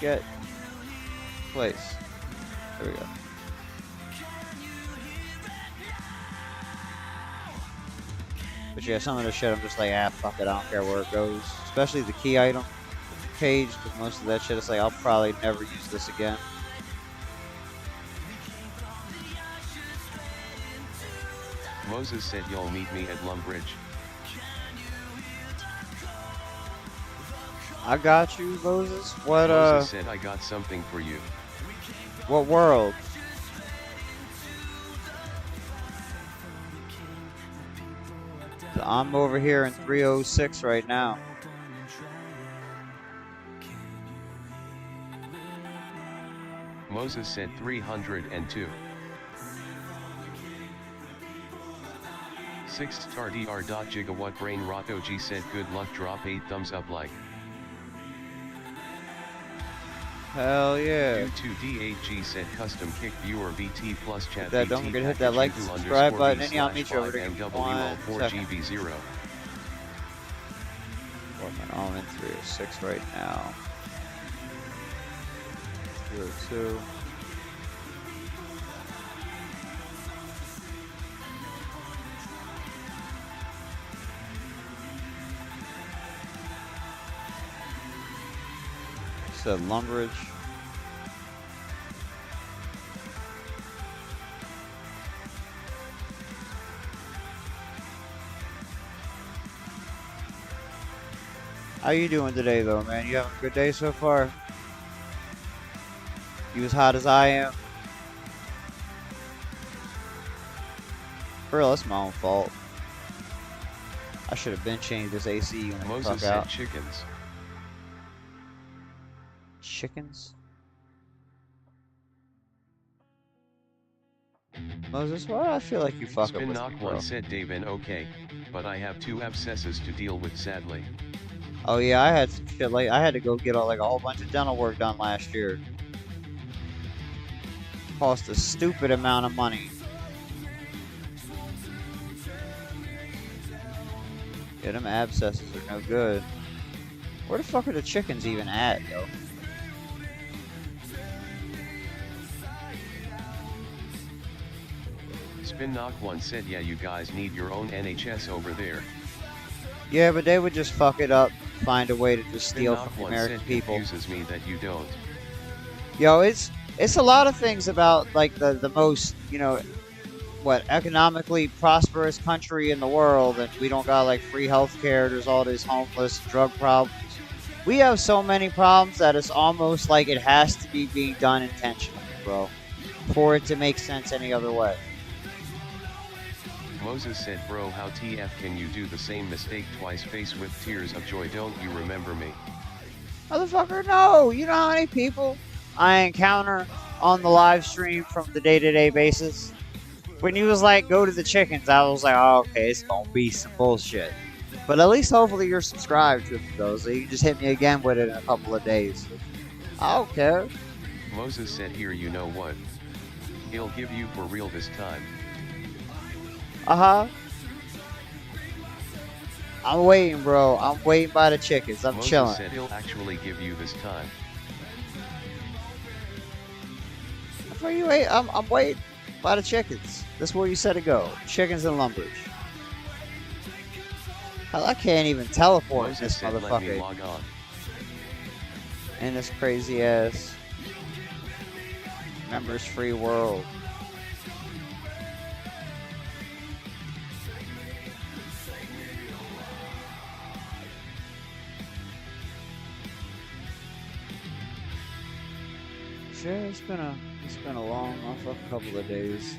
B: Get place. There we go. But yeah, some of the shit I'm just like, ah, fuck it, I don't care where it goes. Especially the key item page, because most of that shit is like, I'll probably never use this again.
A: Moses said you'll meet me at Lumbridge.
B: I got you, Moses. What,
A: Moses said I got something for you.
B: What world? So I'm over here in 306 right now.
A: Moses said 302. 6-star dr.gigawatt brain rot OG said good luck, drop 8 thumbs up like.
B: Hell yeah.
A: U2DHG said custom kick viewer VT plus chat
B: That, don't forget to hit that like, subscribe button, and I'll meet you over there.
A: MWL4GB0.
B: I'm in 306 right now. 302. Said Lumbridge. How you doing today, though, man? You having a good day so far? You as hot as I am? For real, that's my own fault. I should have been changed this AC unit.
A: Moses said
B: out.
A: chickens.
B: Chickens? Moses, why do I feel like you fuck up
A: Spin
B: with
A: Knock
B: me, bro?
A: 1 said Dave and okay, but I have 2 abscesses to deal with sadly.
B: Oh yeah, I had some shit like I had to go get like a whole bunch of dental work done last year. Cost a stupid amount of money. Yeah, them abscesses are no good. Where the fuck are the chickens even at, yo?
A: Spin Knock 1 said yeah, you guys need your own NHS over there.
B: Yeah, but they would just fuck it up, find a way to just
A: Spin
B: steal
A: Knock
B: from the
A: 1
B: American
A: said
B: people.
A: confuses me that you don't.
B: Yo, it's It's a lot of things about like the most, you know, what, economically prosperous country in the world, and we don't got like free healthcare. There's all these homeless, drug problems. We have so many problems that it's almost like it has to be being done intentionally, bro, for it to make sense any other way.
A: Moses said, bro, how TF can you do the same mistake twice? Face with tears of joy, don't you remember me?
B: Motherfucker, no! You know how many people I encounter on the live stream from the day-to-day basis? When he was like, go to the chickens, I was like, oh, okay, it's gonna be some bullshit. But at least hopefully you're subscribed to it, though, so you can just hit me again with it in a couple of days. I don't care.
A: Moses said, here, you know what? He'll give you for real this time.
B: Uh-huh. I'm waiting, bro. I'm waiting by the chickens. I'm
A: Moses
B: chilling.
A: said he'll actually give you this time.
B: Where you wait? I'm waiting by the chickens. That's where you said to go. Chickens and Lumbridge. Hell, I can't even teleport in
A: Moses
B: this
A: said, let me
B: motherfucker.
A: log on.
B: In this crazy ass members free world. Sure, it's been a long motherfucking couple of days.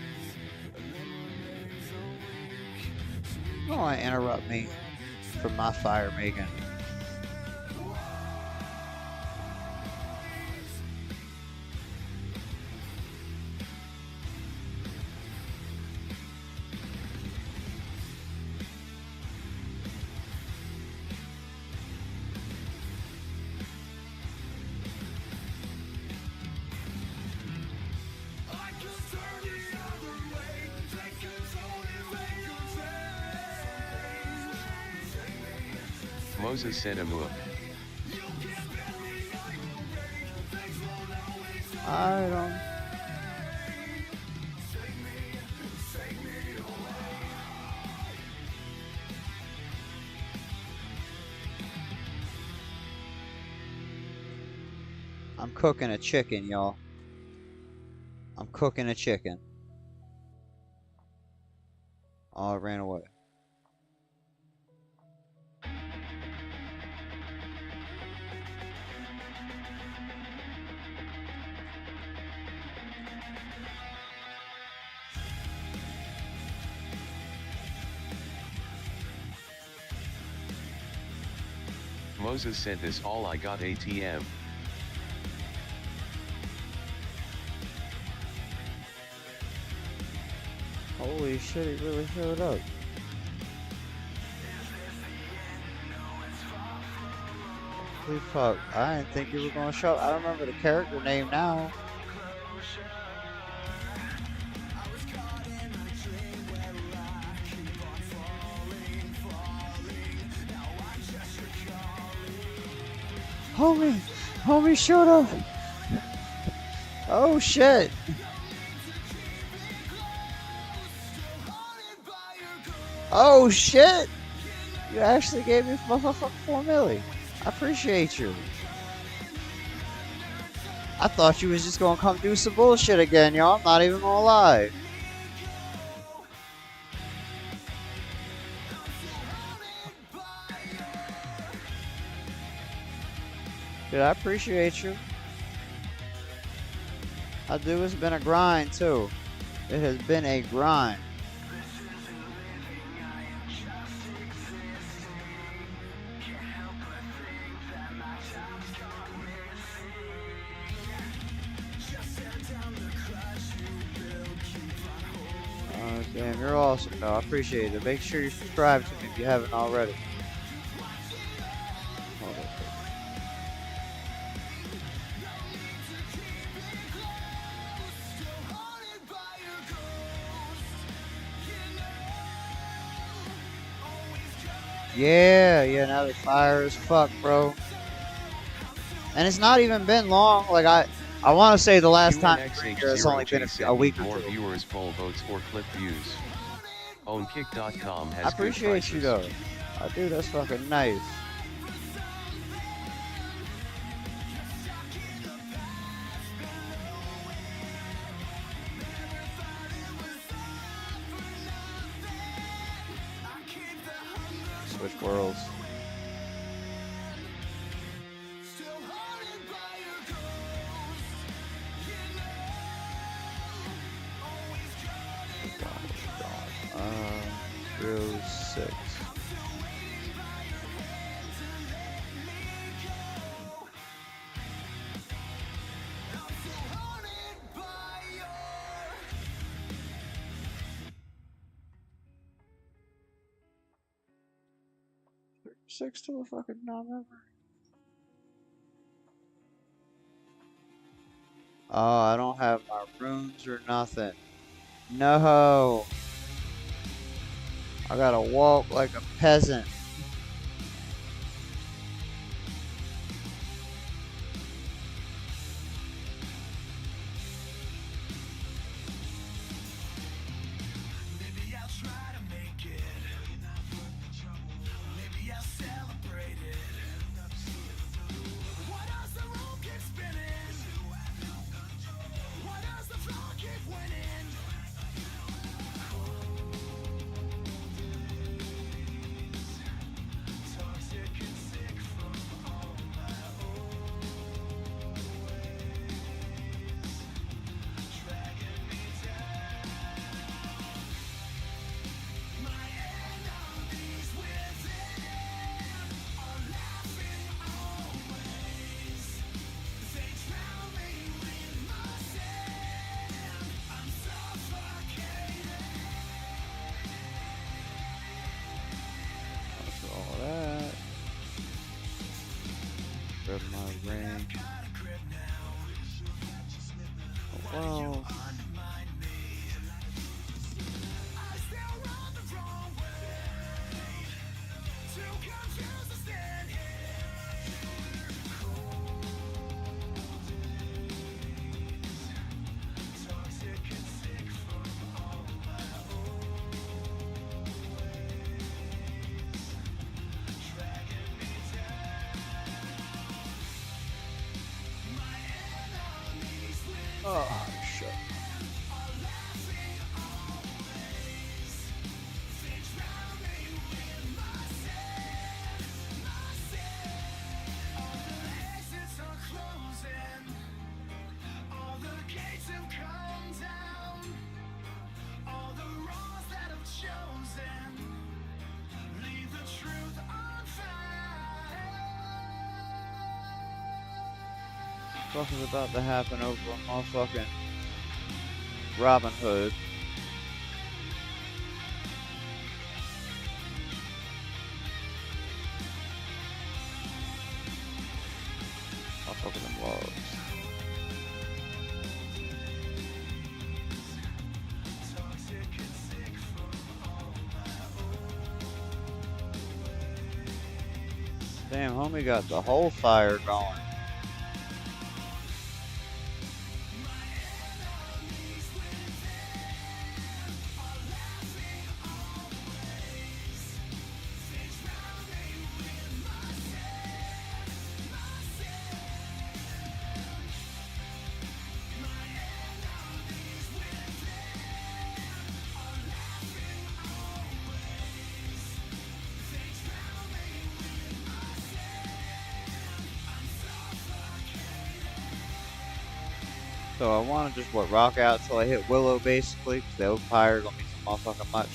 B: You don't want to interrupt me from my fire making.
A: Moses said, Amua.
B: I don't. I'm cooking a chicken, y'all. I'm cooking a chicken. Oh, it ran away.
A: Moses said, this all I got ATM.
B: Holy shit, he really showed up. Holy fuck, I didn't think you were gonna show up. I don't remember the character name now. Homie showed up. Oh shit. Oh shit! You actually gave me motherfucking 4 milli. I appreciate you. I thought you was just gonna come do some bullshit again, y'all. I'm not even gonna lie. Dude, I appreciate you. I do. It's been a grind too. It has been a grind. Damn, you're awesome, though. I appreciate it. Make sure you subscribe to me if you haven't already. Hold up. Yeah, now they're fire as fuck, bro. And it's not even been long. Like, I want to say the last time it's only been a week or
A: more
B: two.
A: viewers, poll votes, or clip views. OwnKick.com has
B: I appreciate you, though. I do. That's fucking nice. switch worlds.
H: Still haunted by your ghost. You know, always guarding.
B: 06.
H: I'm still waiting by your hand to let me go. I'm still haunted by your.
B: 6 to a fucking non-member. Oh, I don't have my runes or nothing. No. I gotta walk like a peasant.
H: Maybe I'll try to make it. Maybe I'll celebrate it. Why does the room keep spinning? Why does the floor keep winning? Toxic and sick from all my old ways, dragging me down. My enemies within are laughing always. They drown me with my sin. I'm suffocating.
B: After all that. Grab my ring.
H: Got a grip now.
B: Oh, well.
H: Undermine me. I still run the wrong way. Too confused to stand here. Cold days. Toxic and sick from all my old ways, dragging me down. My enemies within
B: Oh, shit.
H: are laughing always. They drown me with my sin, my sin. All the exits are closing. All the gates have come down. All the wrongs that I've chosen leave the truth unfound.
B: What the fuck is about to happen over on motherfucking Robin Hood? Motherfucking them logs.
H: Toxic and sick from all my old.
B: Damn, homie got the whole fire going. So I want to just rock out till I hit Willow basically, because the oak fire gonna be so motherfucking much.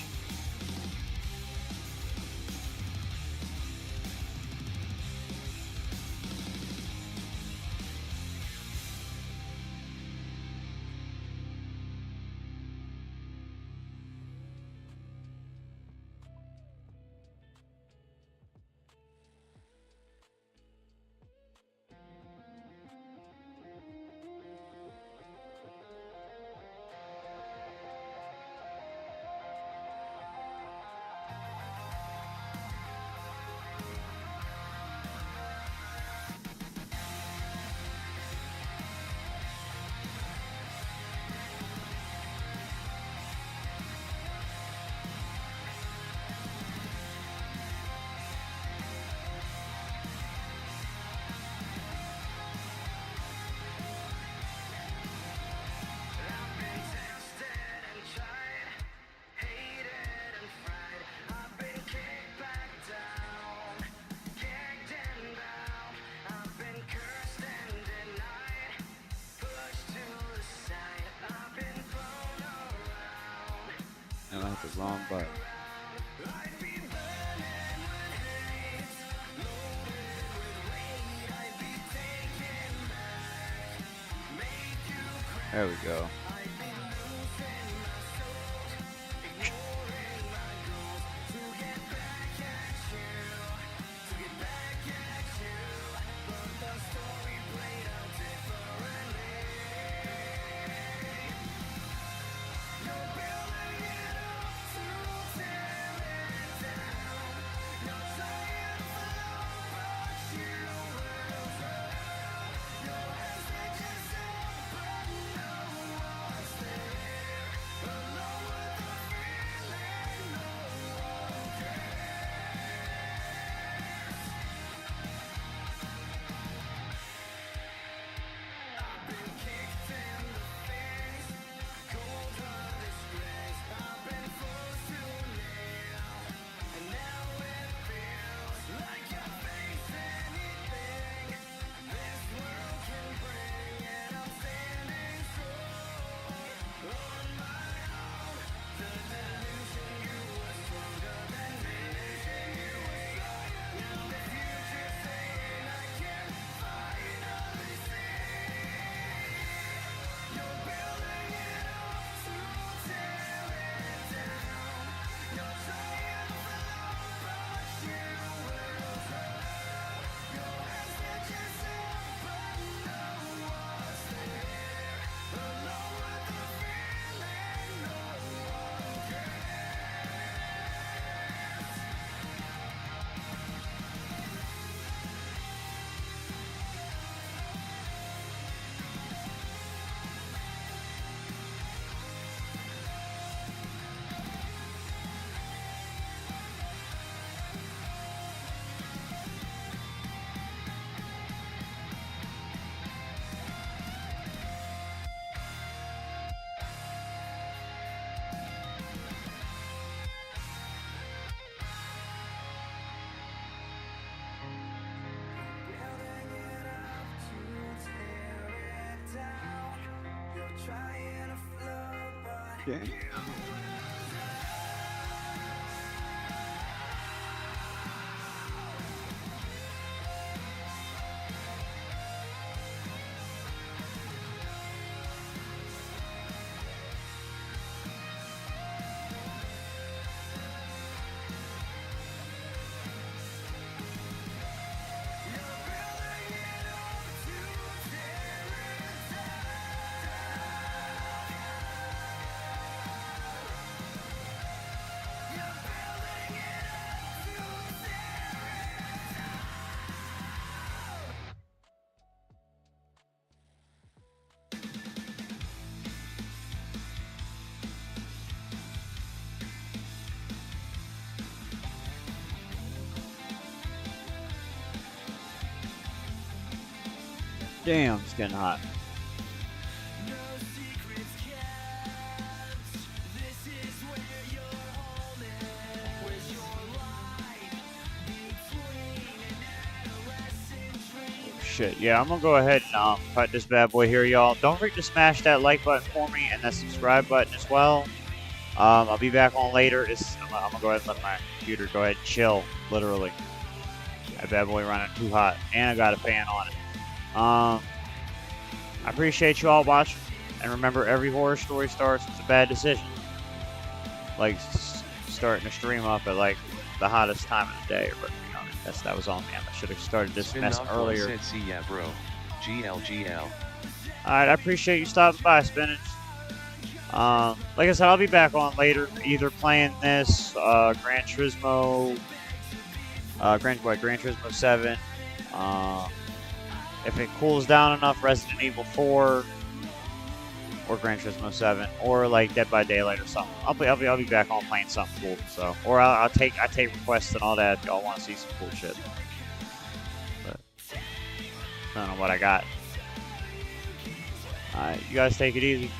B: but there we go. Yeah. Damn, it's getting hot. Shit, yeah, I'm gonna go ahead and cut this bad boy here, y'all. Don't forget to smash that like button for me and that subscribe button as well. I'll be back on later. I'm gonna go ahead and let my computer go ahead and chill, literally. That bad boy running too hot, and I got a fan on it. I appreciate you all watching, and remember, every horror story starts with a bad decision. Like starting to stream up at like the hottest time of the day, but you know, that was on me. I should have started this mess earlier.
A: Said, see ya, bro. GLGL.
B: All right, I appreciate you stopping by, Spinach. Like I said, I'll be back on later, either playing this Gran Turismo 7. If it cools down enough, Resident Evil 4 or Gran Turismo 7, or like Dead by Daylight or something. I'll be back on playing something cool. So, or I take requests and all that if y'all want to see some cool shit. But I don't know what I got. All right, you guys take it easy.